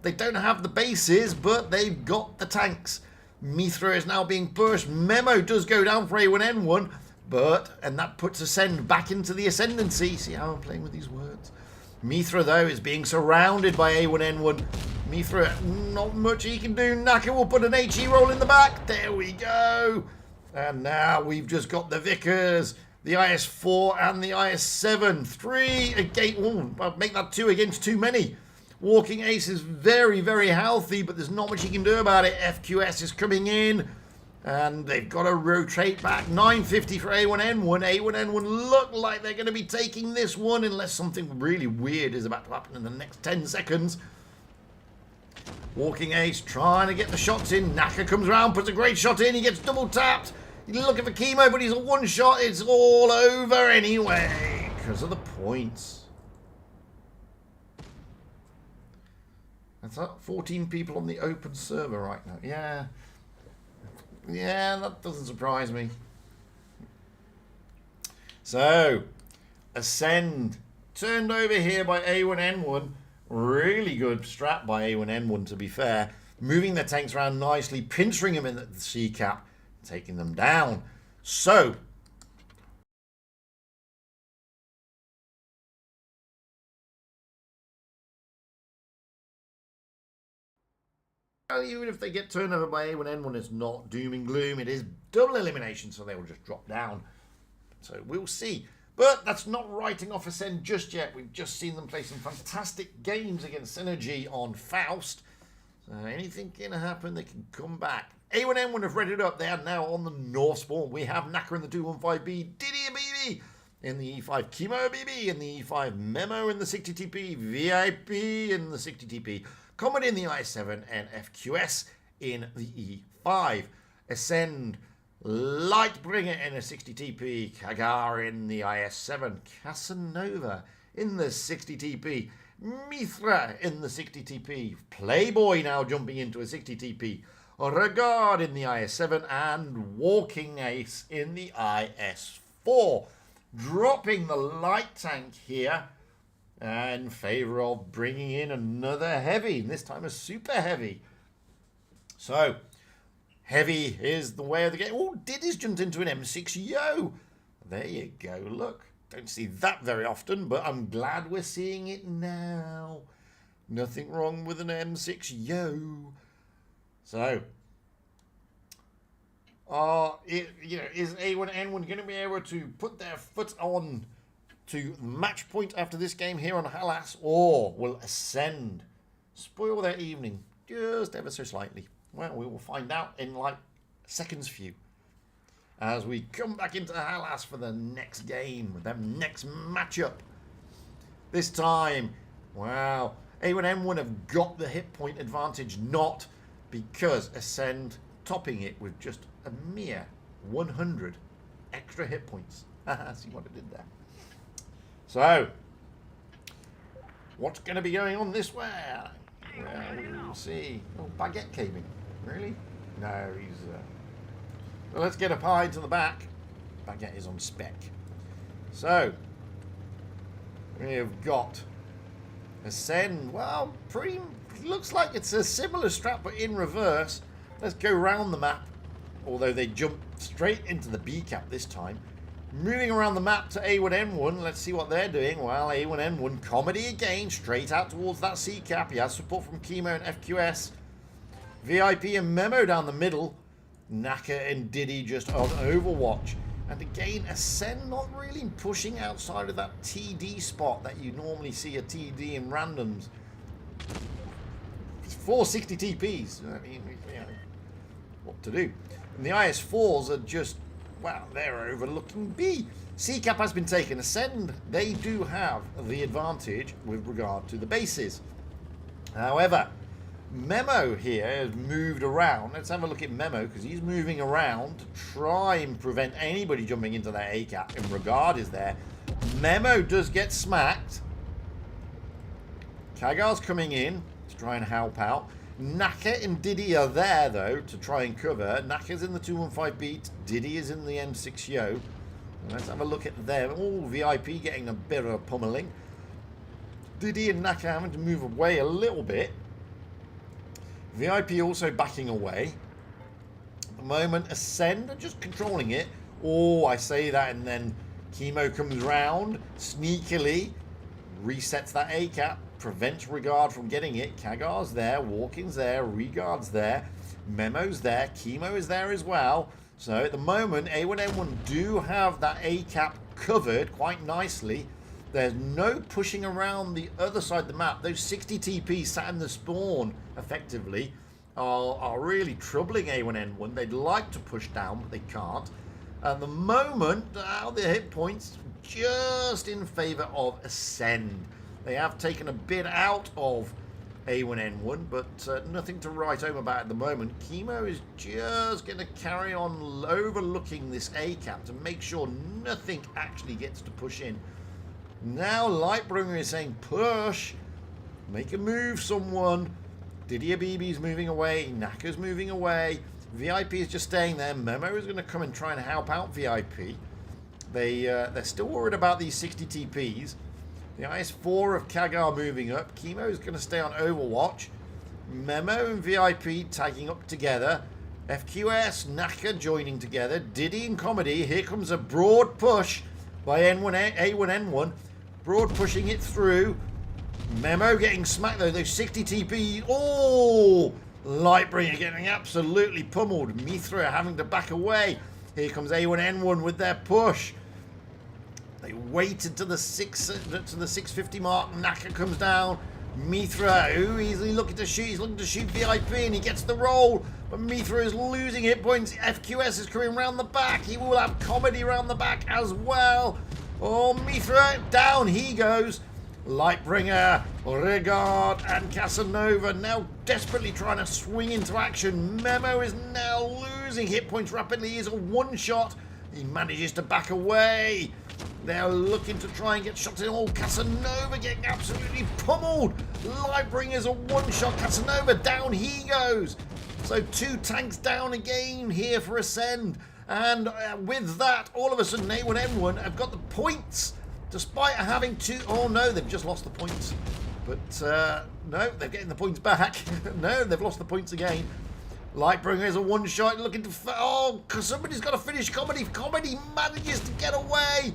A: They don't have the bases, but they've got the tanks. Mithra is now being pushed. Memo does go down for A1N1, and that puts Ascend back into the ascendancy. See how I'm playing with these words? Mithra, though, is being surrounded by A1N1. Mithra, not much he can do. Naka will put an HE roll in the back. There we go. And now we've just got the Vickers, the IS4 and the IS7. 3 against... Oh, I'll make that 2 against too many. Walking Ace is very, very healthy, but there's not much he can do about it. FQS is coming in, and they've got to rotate back. 950 for A1N1. A1N1 look like they're going to be taking this one, unless something really weird is about to happen in the next 10 seconds. Walking Ace trying to get the shots in. Naka comes around, puts a great shot in. He gets double tapped. He's looking for Chemo, but he's a one shot. It's all over anyway because of the points. That's 14 people on the open server right now. Yeah. Yeah, that doesn't surprise me. So, Ascend turned over here by A1N1. Really good strat by A1N1, to be fair. Moving their tanks around nicely, pinching them in the C cap, taking them down. So, even if they get turned over by A1N1, it's not doom and gloom. It is double elimination, so they will just drop down. So we'll see. But that's not writing off Ascend just yet. We've just seen them play some fantastic games against SNRG on Faust. So anything can happen. They can come back. A1N have readied up. They are now on the north spawn. We have Naka in the 215B, Diddy BB in the E5, Chemo BB in the E5, Memo in the 60TP, VIP in the 60TP, Comedy in the I7, and FQS in the E5. Ascend, Lightbringer in the 60TP, Kagar in the IS7, Casanova in the 60TP, Mithra in the 60TP, Playboy now jumping into a 60TP, Regard in the IS7, and Walking Ace in the IS4. Dropping the light tank here in favour of bringing in another heavy, and this time a super heavy. So, heavy is the way of the game. Oh, Diddy's jumped into an M6 Yo. There you go, look. Don't see that very often, but I'm glad we're seeing it now. Nothing wrong with an M6 Yo. So, is A1N1 going to be able to put their foot on to match point after this game here on Halas, or will Ascend spoil their evening just ever so slightly? Well, we will find out in like seconds few as we come back into Halas for the next game, the next matchup. This time, wow, A1N1 have got the hit point advantage, not because Ascend topping it with just a mere 100 extra hit points. See what I did there. So, what's going to be going on this way? Well, we'll see. Oh, Baguette came in. Really? No, he's... Well, let's get a pie to the back. Baguette is on spec. So, we have got Ascend. Well, pretty... looks like it's a similar strat, but in reverse. Let's go round the map. Although they jump straight into the B cap this time. Moving around the map to A1N1. Let's see what they're doing. Well, A1N1 Comedy again. Straight out towards that C cap. He has support from Chemo and FQS. VIP and Memo down the middle. Naka and Diddy just on Overwatch. And again, Ascend not really pushing outside of that TD spot that you normally see a TD in randoms. 460 TPs. I mean, you know, what to do? And the IS4s are just, well, they're overlooking B. C-cap has been taken. Ascend, they do have the advantage with regard to the bases. However, Memo here has moved around. Let's have a look at Memo, because he's moving around to try and prevent anybody jumping into that A-cap. And Regard is there. Memo does get smacked. Kagar's coming in to try and help out. Naka and Diddy are there, though, to try and cover. Naka's in the 215B. Diddy is in the M6 Yo. Let's have a look at them. Oh, VIP getting a bit of a pummeling. Diddy and Naka having to move away a little bit. VIP also backing away. At the moment, Ascend are just controlling it. Oh, I say that, and then Chemo comes round, sneakily, resets that A-cap, prevents Regard from getting it. Kagar's there, Walking's there, Regard's there, Memo's there, Chemo is there as well. So at the moment, A1N1 do have that A-cap covered quite nicely. There's no pushing around the other side of the map. Those 60 TPs sat in the spawn, effectively, are really troubling A1N1. They'd like to push down, but they can't. At the moment, the hit points just in favour of Ascend. They have taken a bit out of A1N1, but nothing to write home about at the moment. Chemo is just going to carry on overlooking this A-cap to make sure nothing actually gets to push in. Now Lightbringer is saying push, make a move someone. Diddy BB's moving away, Naka's moving away, VIP is just staying there. Memo is going to come and try and help out VIP. They're still worried about these 60 TPs. The IS4 of Kagar moving up. Chemo is going to stay on Overwatch. Memo and VIP tagging up together. FQS, Naka joining together. Diddy and Comedy. Here comes a broad push by A1N1. Broad pushing it through. Memo getting smacked though. Those 60 TP. Oh! Lightbringer getting absolutely pummeled. Mithra having to back away. Here comes A1N1 with their push. They waited to the 650 mark. Naka comes down. Mithra, he's looking to shoot. He's looking to shoot VIP, and he gets the roll. But Mithra is losing hit points. FQS is coming round the back. He will have Comedy round the back as well. Oh, Mithra, down he goes. Lightbringer, Regard, and Casanova now desperately trying to swing into action. Memo is now losing hit points rapidly. He is a one-shot. He manages to back away. They're looking to try and get shots in. Oh, Casanova getting absolutely pummeled. Lightbringer's a one-shot. Casanova, down he goes. So 2 tanks down again here for Ascend. And with that, all of a sudden, A1N1 have got the points. Despite having 2... Oh, no, they've just lost the points. But, no, they're getting the points back. No, they've lost the points again. Lightbringer is a one-shot looking to... Oh, somebody's got to finish Comedy. Comedy manages to get away.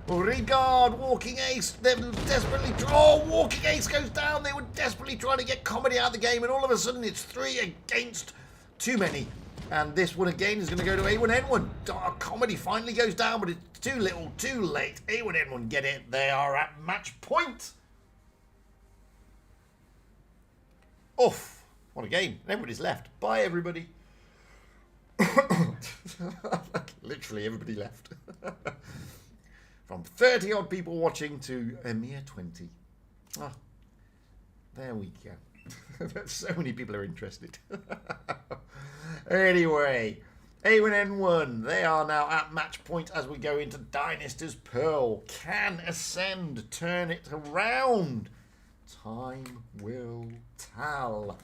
A: Regard, Walking Ace. They're desperately... Oh, Walking Ace goes down. They were desperately trying to get Comedy out of the game. And all of a sudden, it's 3 against too many. And this one again is going to go to A1N1. Comedy finally goes down, but it's too little, too late. A1N1 get it. They are at match point. Oof. What a game. Everybody's left. Bye, everybody. Literally everybody left. From 30-odd people watching to a mere 20. Oh, there we go. So many people are interested. Anyway, A1N1, they are now at match point as we go into Dynasty's Pearl. Can Ascend turn it around? Time will tell.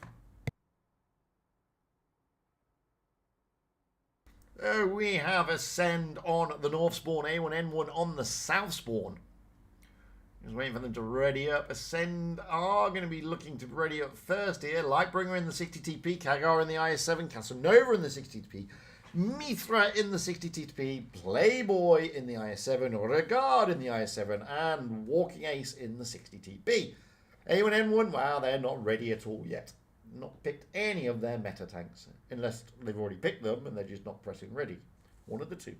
A: We have Ascend on the north spawn, A1N1 on the south spawn. Just waiting for them to ready up. Ascend are going to be looking to ready up first here. Lightbringer in the 60TP, Kagar in the IS-7, Casanova in the 60TP, Mithra in the 60TP, Playboy in the IS-7, Regard in the IS-7, and Walking Ace in the 60TP. A1N1, wow, they're not ready at all yet. Not picked any of their meta tanks, unless they've already picked them and they're just not pressing ready. One of the two.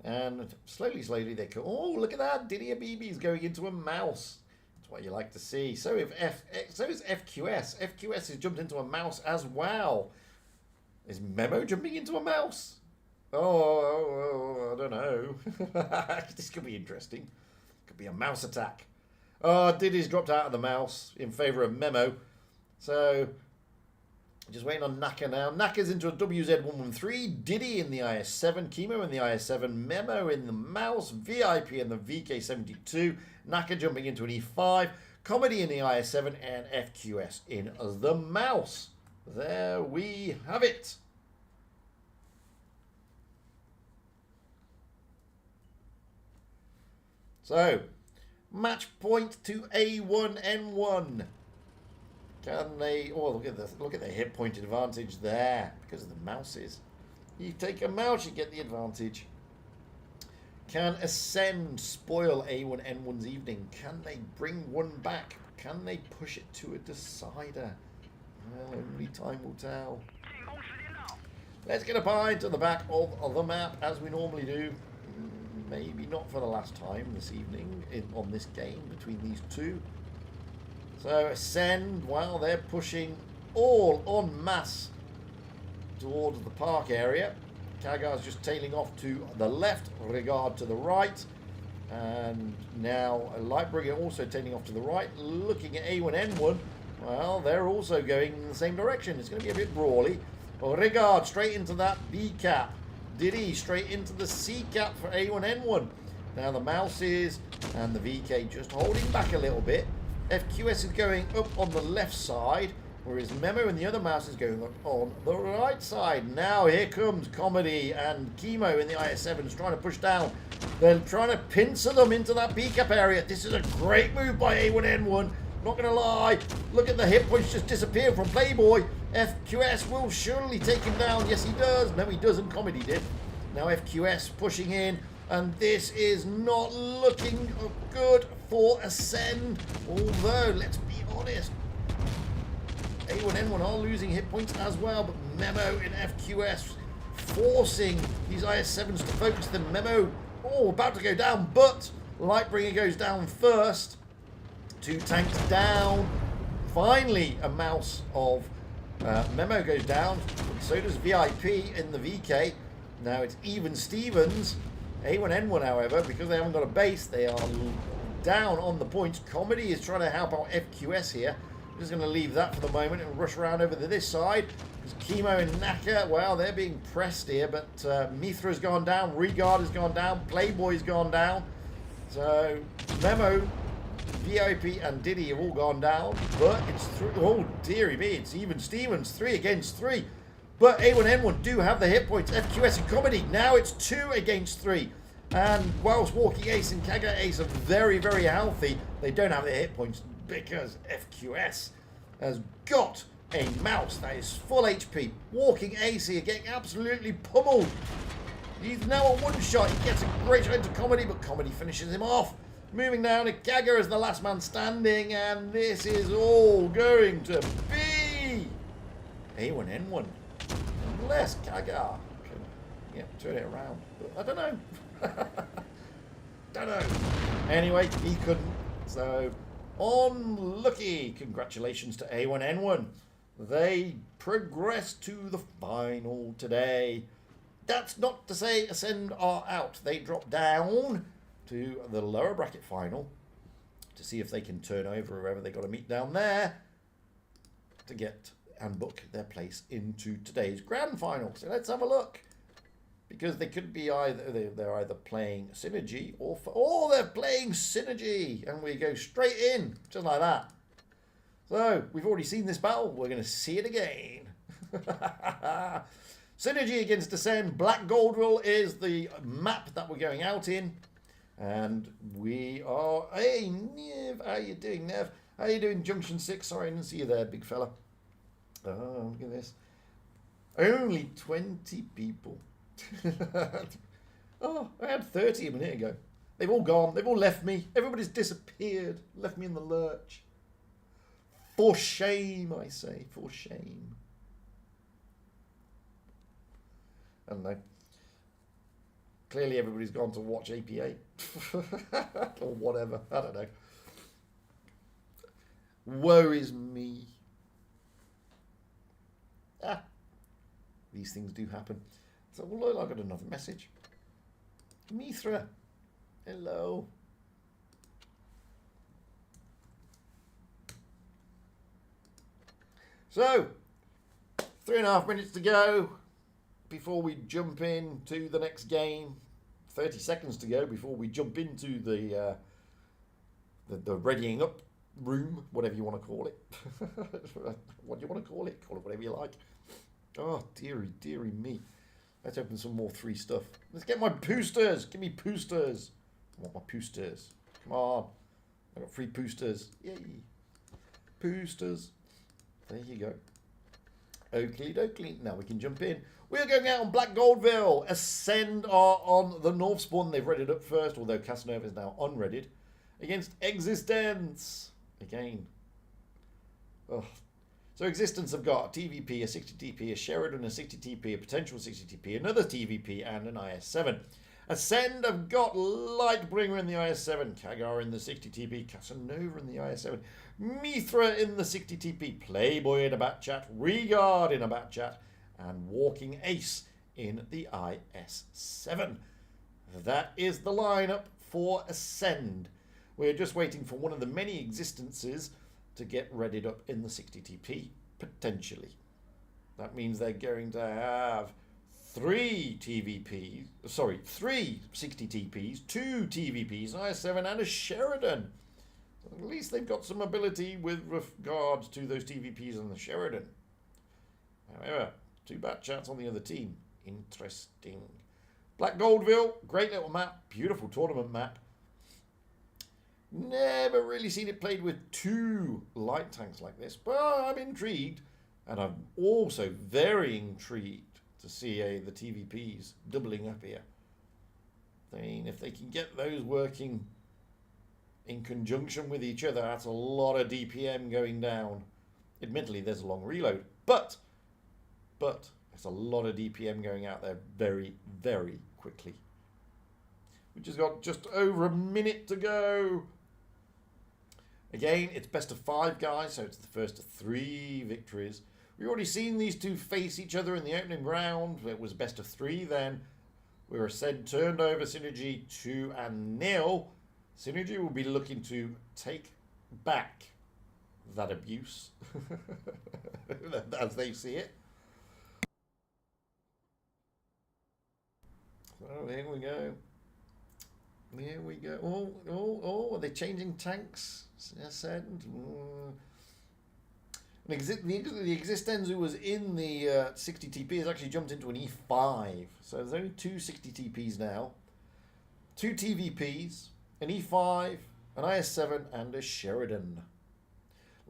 A: And slowly they go. Oh, look at that! Didier BB's going into a mouse. That's what you like to see. So is FQS. FQS has jumped into a mouse as well. Is Memo jumping into a mouse? Oh, I don't know. This could be interesting. Could be a mouse attack. Oh, Diddy's dropped out of the mouse in favour of Memo. So, just waiting on Naka now. Naka's into a WZ113. Diddy in the IS-7. Chemo in the IS-7. Memo in the mouse. VIP in the VK72. Naka jumping into an E5. Comedy in the IS-7. And FQS in the mouse. There we have it. So, match point to A1N1. Can they... Oh, look at the hit point advantage there because of the mouses. You take a mouse, you get the advantage. Can Ascend spoil A1N1's evening? Can they bring one back? Can they push it to a decider? Well, only time will tell. Let's get a pie to the back of the map as we normally do. Maybe not for the last time this evening on this game between these two. So Ascend, well, they're pushing all en masse towards the park area. Kagar's just tailing off to the left, Regard to the right. And now Lightbringer also tailing off to the right. Looking at A1N1, well, they're also going in the same direction. It's going to be a bit brawly. Regard straight into that B cap. Diddy straight into the C cap for A1N1. Now the mouses and the VK just holding back a little bit. FQS is going up on the left side, whereas Memo and the other mouse is going up on the right side. Now here comes Comedy and Chemo in the IS-7 trying to push down. They're trying to pincer them into that B cap area. This is a great move by A1N1. Not going to lie. Look at the hit points just disappeared from Playboy. FQS will surely take him down. Yes, he does. No, he doesn't. Comedy did. Now FQS pushing in. And this is not looking good for Ascend. Although, let's be honest, A1N1 are losing hit points as well. But Memo in FQS forcing these IS-7s to focus. The Memo, about to go down. But Lightbringer goes down first. 2 tanks down. Finally, a mouse of Memo goes down. So does VIP in the VK. Now it's even Stevens. A1N1, however, because they haven't got a base, they are down on the points. Comedy is trying to help out FQS here. I'm just going to leave that for the moment and rush around over to this side. Because Chemo and Naka, well, they're being pressed here, but Mithra's gone down, Regard has gone down, Playboy's gone down. So Memo, VIP and Diddy have all gone down, but it's oh dearie me, it's even Stevens, 3 against 3. But A1N1 do have the hit points. FQS and Comedy, now it's 2 against 3. And whilst Walking Ace and Kaga Ace are very, very healthy, they don't have the hit points because FQS has got a mouse that is full HP. Walking Ace here getting absolutely pummeled. He's now a one-shot. He gets a great shot into Comedy, but Comedy finishes him off. Moving down to Kaga as the last man standing, and this is all going to be A1N1. Unless Kaga can turn it around. But I don't know. Don't know. Anyway, he couldn't. So, unlucky. Congratulations to A1N1. They progress to the final today. That's not to say Ascend are out. They drop down to the lower bracket final to see if they can turn over whoever they got to meet down there to get and book their place into today's grand final. So let's have a look, because they could be they're either playing Synergy or they're playing Synergy, and we go straight in just like that. So we've already seen this battle. We're going to see it again. Synergy against Ascend. Black Goldville is the map that we're going out in. And we are... Hey, Nev. How you doing, Nev? How you doing, Junction 6? Sorry, I didn't see you there, big fella. Oh, look at this. Only 20 people. Oh, I had 30 a minute ago. They've all gone. They've all left me. Everybody's disappeared. Left me in the lurch. For shame, I say. For shame. I don't know. Clearly everybody's gone to watch APA. Or whatever. I don't know. Woe is me. These things do happen. So, well, I got another message. Mithra. Hello. So, 3.5 minutes to go before we jump into the next game. 30 seconds to go before we jump into the readying up room, whatever you want to call it. What do you want to call it? Call it whatever you like. Oh, dearie me. Let's open some more 3 stuff. Let's get my boosters. Give me boosters. I want my boosters. Come on. I got 3 boosters. Yay. Boosters. There you go. Oakley dokley. Now we can jump in. We're going out on Black Goldville. Ascend are on the North Spawn. They've readied up first, although Casanova is now unreadied. Against Existence. Again. Oh. So Existence have got a TVP, a 60 TP, a Sheridan, a 60 TP, a potential 60 TP, another TVP, and an IS-7. Ascend have got Lightbringer in the IS-7, Kagar in the 60 TP, Casanova in the IS-7, Mithra in the 60 TP, Playboy in a bat chat, Regard in a bat chat, and Walking Ace in the IS-7. That is the lineup for Ascend. We're just waiting for one of the many Existences to get readied up in the 60 TP, potentially. That means they're going to have 3 TVPs, sorry, 3 60 TPs, 2 TVPs, an IS-7 and a Sheridan. So at least they've got some ability with regards to those TVPs and the Sheridan. However, 2 bat chats on the other team. Interesting. Black Goldville, great little map, beautiful tournament map. Never really seen it played with 2 light tanks like this, but I'm intrigued, and I'm also very intrigued to see the TVPs doubling up here. I mean, if they can get those working in conjunction with each other, that's a lot of DPM going down. Admittedly, there's a long reload, but it's a lot of DPM going out there very, very quickly. We just got just over a minute to go. Again, it's best of 5, guys, so it's the first of 3 victories. We've already seen these two face each other in the opening round. It was best of 3 then. We were said turned over Synergy 2-0. Synergy will be looking to take back that abuse as they see it. So here we go. Here we go. Oh, are they changing tanks? Ascend. The Existenz who was in the 60 TP has actually jumped into an E5. So there's only 2 60 TPs now. 2 TVPs, an E5, an IS7, and a Sheridan.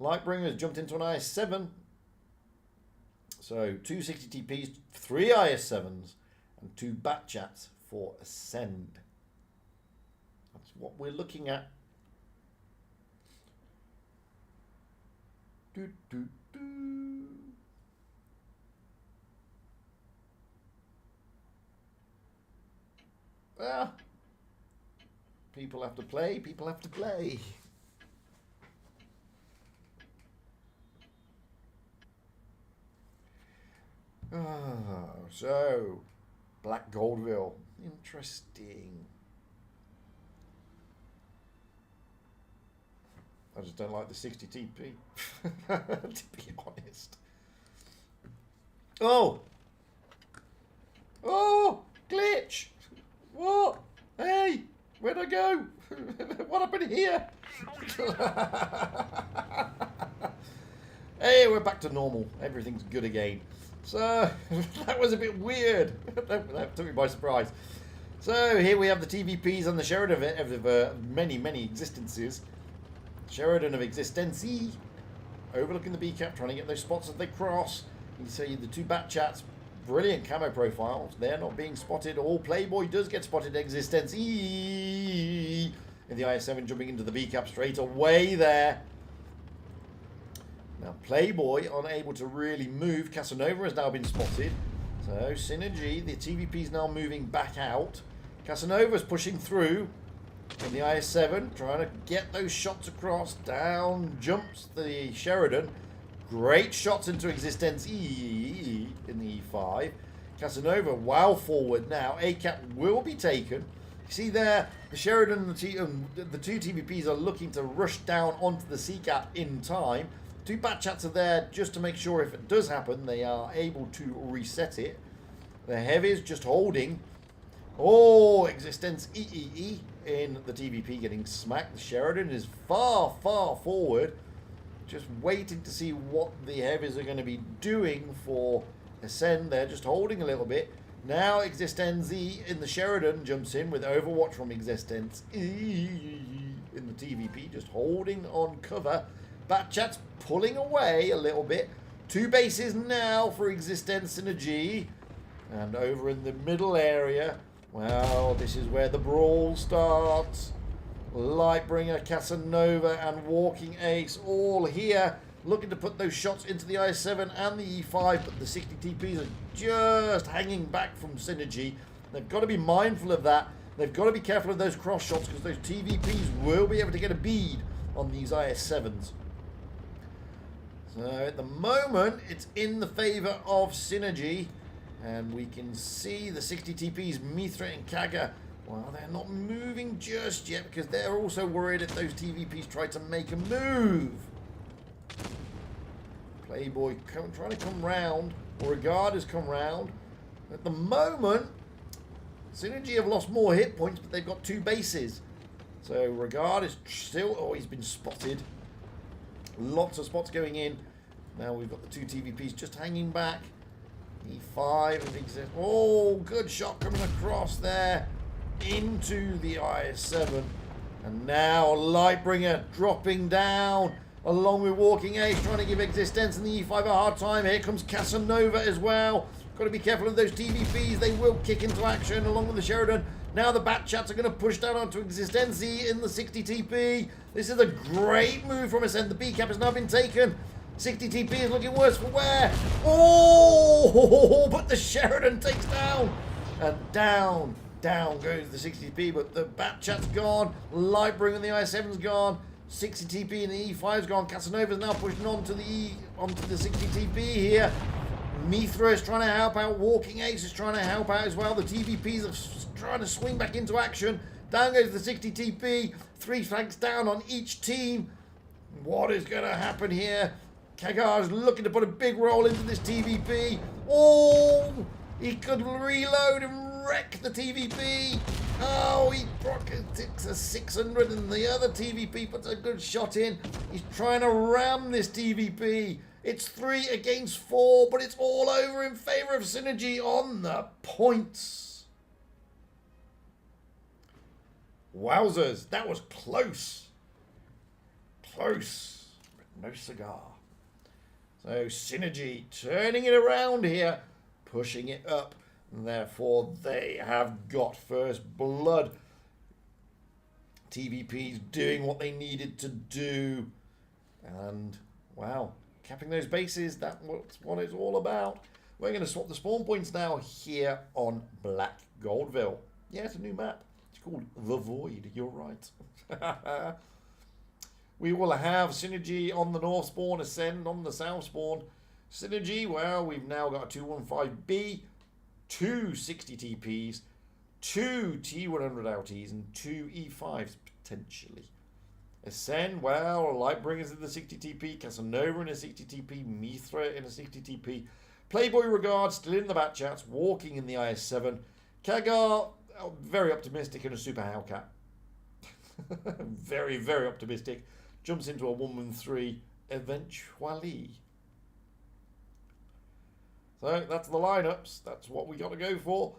A: Lightbringer has jumped into an IS7. So 2 60 TPs, 3 IS7s, and 2 Batchats for Ascend. That's what we're looking at. Well, people have to play, people have to play. So, Black Goldville. Interesting. I just don't like the 60 TP, to be honest. Oh! Glitch! What? Hey! Where'd I go? What happened here? Hey, we're back to normal. Everything's good again. So, that was a bit weird. That took me by surprise. So, here we have the TVPs and the Sheridan of many, many existences. Sheridan of Existency, overlooking the B cap, trying to get those spots as they cross. You see the 2 Batchats, brilliant camo profiles. They're not being spotted. All Playboy does get spotted. Existency in the IS7 jumping into the B cap straight away there. Now Playboy unable to really move. Casanova has now been spotted. So Synergy, the TVP is now moving back out. Casanova's pushing through. In the IS7, trying to get those shots across. Down jumps the Sheridan. Great shots into Existence in the E5. Casanova, wow forward now. A-cap will be taken. You see there, the Sheridan and the 2 TVPs are looking to rush down onto the C-cap in time. 2 Batchats are there just to make sure if it does happen, they are able to reset it. The Heavies just holding. Oh, Existence EEE in the TVP getting smacked. The Sheridan is far, far forward. Just waiting to see what the Heavies are going to be doing for Ascend. They're just holding a little bit. Now Existence E in the Sheridan jumps in with Overwatch from Existence E in the TVP. Just holding on cover. Batchat's pulling away a little bit. 2 bases now for Existence Synergy. And over in the middle area, well, this is where the brawl starts. Lightbringer, Casanova, and Walking Ace all here, looking to put those shots into the I7 and the E5, but the 60 TPs are just hanging back from Synergy. They've got to be mindful of that. They've got to be careful of those cross shots because those TVPs will be able to get a bead on these IS7s. So at the moment, it's in the favour of Synergy. And we can see the 60 TPs, Mithra and Kaga. Well, they're not moving just yet because they're also worried if those TVPs try to make a move. Playboy trying to come round. Regard has come round. At the moment, Synergy have lost more hit points, but they've got 2 bases. So Regard is still... Oh, he's been spotted. Lots of spots going in. Now we've got the 2 TVPs just hanging back. E5 of exist. Oh, good shot coming across there into the IS7. And now Lightbringer dropping down along with Walking Ace, trying to give Existence and the E5 a hard time. Here comes Casanova as well. Got to be careful of those TVPs. They will kick into action along with the Sheridan. Now the Batchats are going to push down onto Existenzi in the 60 TP. This is a great move from Ascend. The B cap has now been taken. 60 TP is looking worse for wear. Oh, but the Sheridan takes down. And down goes the 60 TP. But the Batchat's gone. Lightbringer and the I7's gone. 60 TP and the E5's gone. Casanova's now pushing onto the 60 TP here. Mithra is trying to help out. Walking Ace is trying to help out as well. The TVPs are trying to swing back into action. Down goes the 60 TP. 3 flanks down on each team. What is going to happen here? Kagar's looking to put a big roll into this TVP. Oh, he could reload and wreck the TVP. Oh, he takes a 600 and the other TVP puts a good shot in. He's trying to ram this TVP. It's 3 against 4, but it's all over in favor of SNRG on the points. Wowzers, that was close. Close, but no cigar. So SNRG turning it around here, pushing it up. And therefore, they have got first blood. TVP's doing what they needed to do. And, wow, capping those bases, that's what it's all about. We're going to swap the spawn points now here on Black Goldville. Yeah, it's a new map. It's called The Void. You're right. We will have SNRG on the north spawn, Ascend on the south spawn. SNRG, well, we've now got a 215B. 2 60 TPs, 2 T100 LTs, and 2 E5s potentially. Ascend, well, Lightbringers in the 60 TP, Casanova in a 60 TP, Mithra in a 60 TP, Playboy Regard still in the back chats, walking in the IS-7, Kagar, very optimistic in a Super Hellcat. Very, very optimistic. Jumps into a 1-1-3 eventually. So that's the lineups. That's what we got to go for.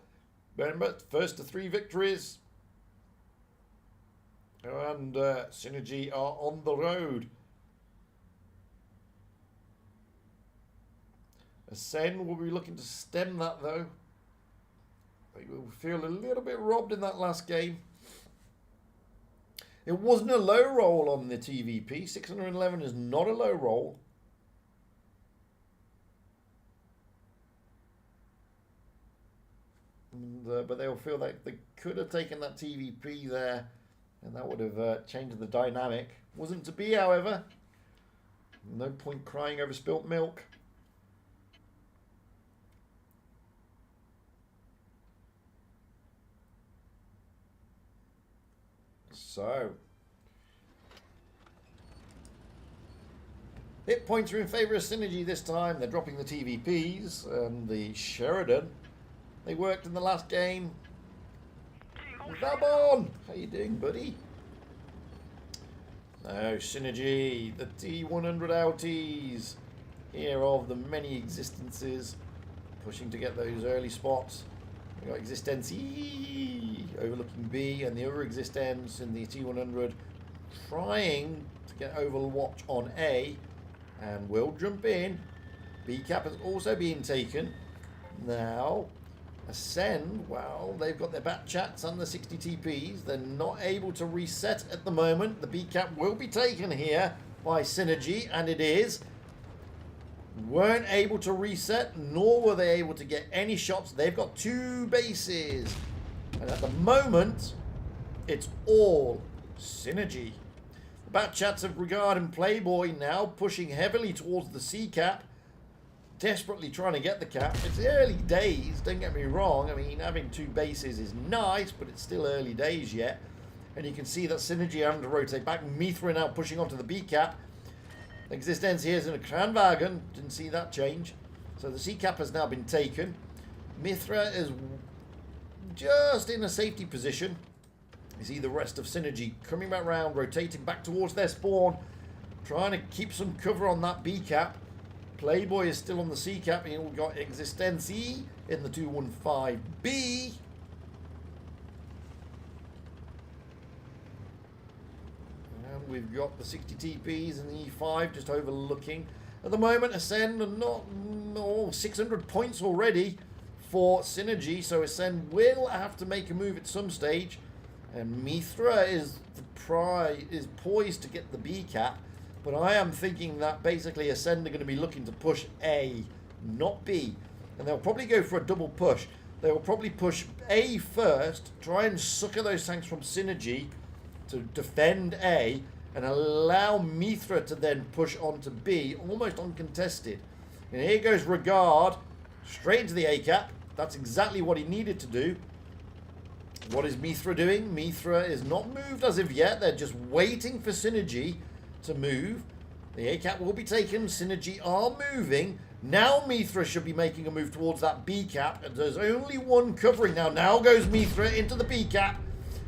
A: Remember, first to 3 victories. And SNRG are on the road. Ascend will be looking to stem that though. They will feel a little bit robbed in that last game. It wasn't a low roll on the TVP. 611 is not a low roll. But they'll feel like they could have taken that TVP there and that would have changed the dynamic. Wasn't to be, however. No point crying over spilt milk. So, hit points are in favour of SNRG this time. They're dropping the TVPs and the Sheridan. They worked in the last game. Valbon! How you doing, buddy? Now, SNRG, the T100 LTs. Here of the many existences. Pushing to get those early spots. We got Existence E overlooking B, and the other Existence in the T100 trying to get Overwatch on A. And will jump in. B cap has also been taken. Now, Ascend, well, they've got their back chats and the 60 TPs. They're not able to reset at the moment. The B cap will be taken here by SNRG, and it is. Weren't able to reset, nor were they able to get any shots. They've got 2 bases. And at the moment, it's all SNRG. The back chats of Regard and Playboy now pushing heavily towards the C cap. Desperately trying to get the cap. It's early days, don't get me wrong. I mean, having 2 bases is nice, but it's still early days yet. And you can see that SNRG having to rotate back. Mithra now pushing onto the B cap. Existence here is in a Kranwagen. Didn't see that change. So the C cap has now been taken. Mithra is just in a safety position. You see the rest of SNRG coming back round, rotating back towards their spawn. Trying to keep some cover on that B cap. Playboy is still on the C cap. We've got Existency in the 215B. And we've got the 60 TPs and the E5 just overlooking. At the moment, Ascend are not 600 points already for SNRG. So Ascend will have to make a move at some stage. And Mithra is poised to get the B cap. But I am thinking that basically Ascend are going to be looking to push A, not B. And they'll probably go for a double push. They will probably push A first, try and sucker those tanks from SNRG to defend A, and allow Mithra to then push on to B, almost uncontested. And here goes Regard, straight into the A-cap. That's exactly what he needed to do. What is Mithra doing? Mithra is not moved as of yet. They're just waiting for Synergy to move. The A-cap will be taken. Synergy are moving. Now Mithra should be making a move towards that B-cap. And there's only one covering now. Now goes Mithra into the B-cap.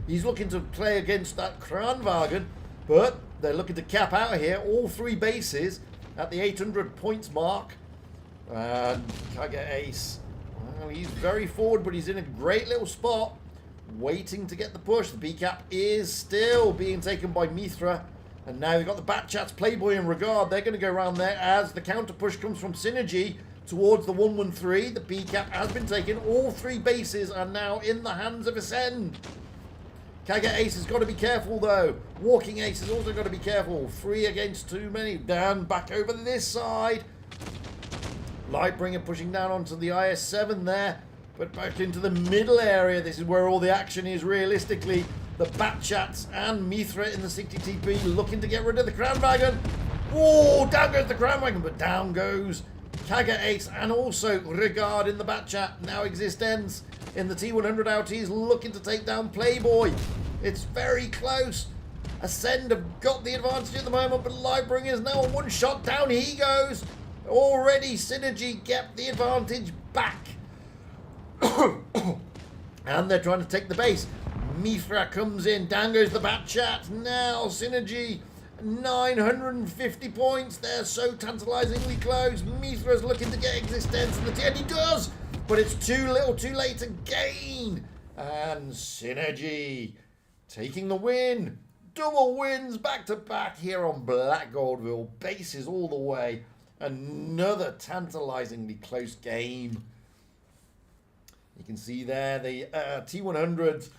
A: He's looking to play against that Kranwagen. But they're looking to cap out here. All three bases at the 800 points mark. And can't get Ace. Well, he's very forward, but he's in a great little spot. Waiting to get the push. The B-cap is still being taken by Mithra. And now they've got the Batchats, Playboy and Regard. They're going to go around there as the counter push comes from Synergy towards the 113. The B-cap has been taken. All three bases are now in the hands of Ascend. Kaga Ace has got to be careful though. Walking Ace has also got to be careful. 3 against too many. Dan back over this side. Lightbringer pushing down onto the IS-7 there. But back into the middle area. This is where all the action is realistically. The Batchats and Mithra in the 60TP looking to get rid of the Kranwagen. Oh, down goes the Kranwagen, but down goes Kaga Ace and also Regard in the Batchat. Now Existence in the T100 outies looking to take down Playboy. It's very close. Ascend have got the advantage at the moment, but Lightbringer is now a one-shot. Down he goes. Already Synergy get the advantage back. And they're trying to take the base. Mithra comes in. Down goes the Batchat. Now Synergy. 950 points. They're so tantalizingly close. Mithra's looking to get Existence in the and he does. But it's too little, too late to gain. And Synergy taking the win. Double wins back to back here on Black Goldville. Bases all the way. Another tantalizingly close game. You can see there the T100s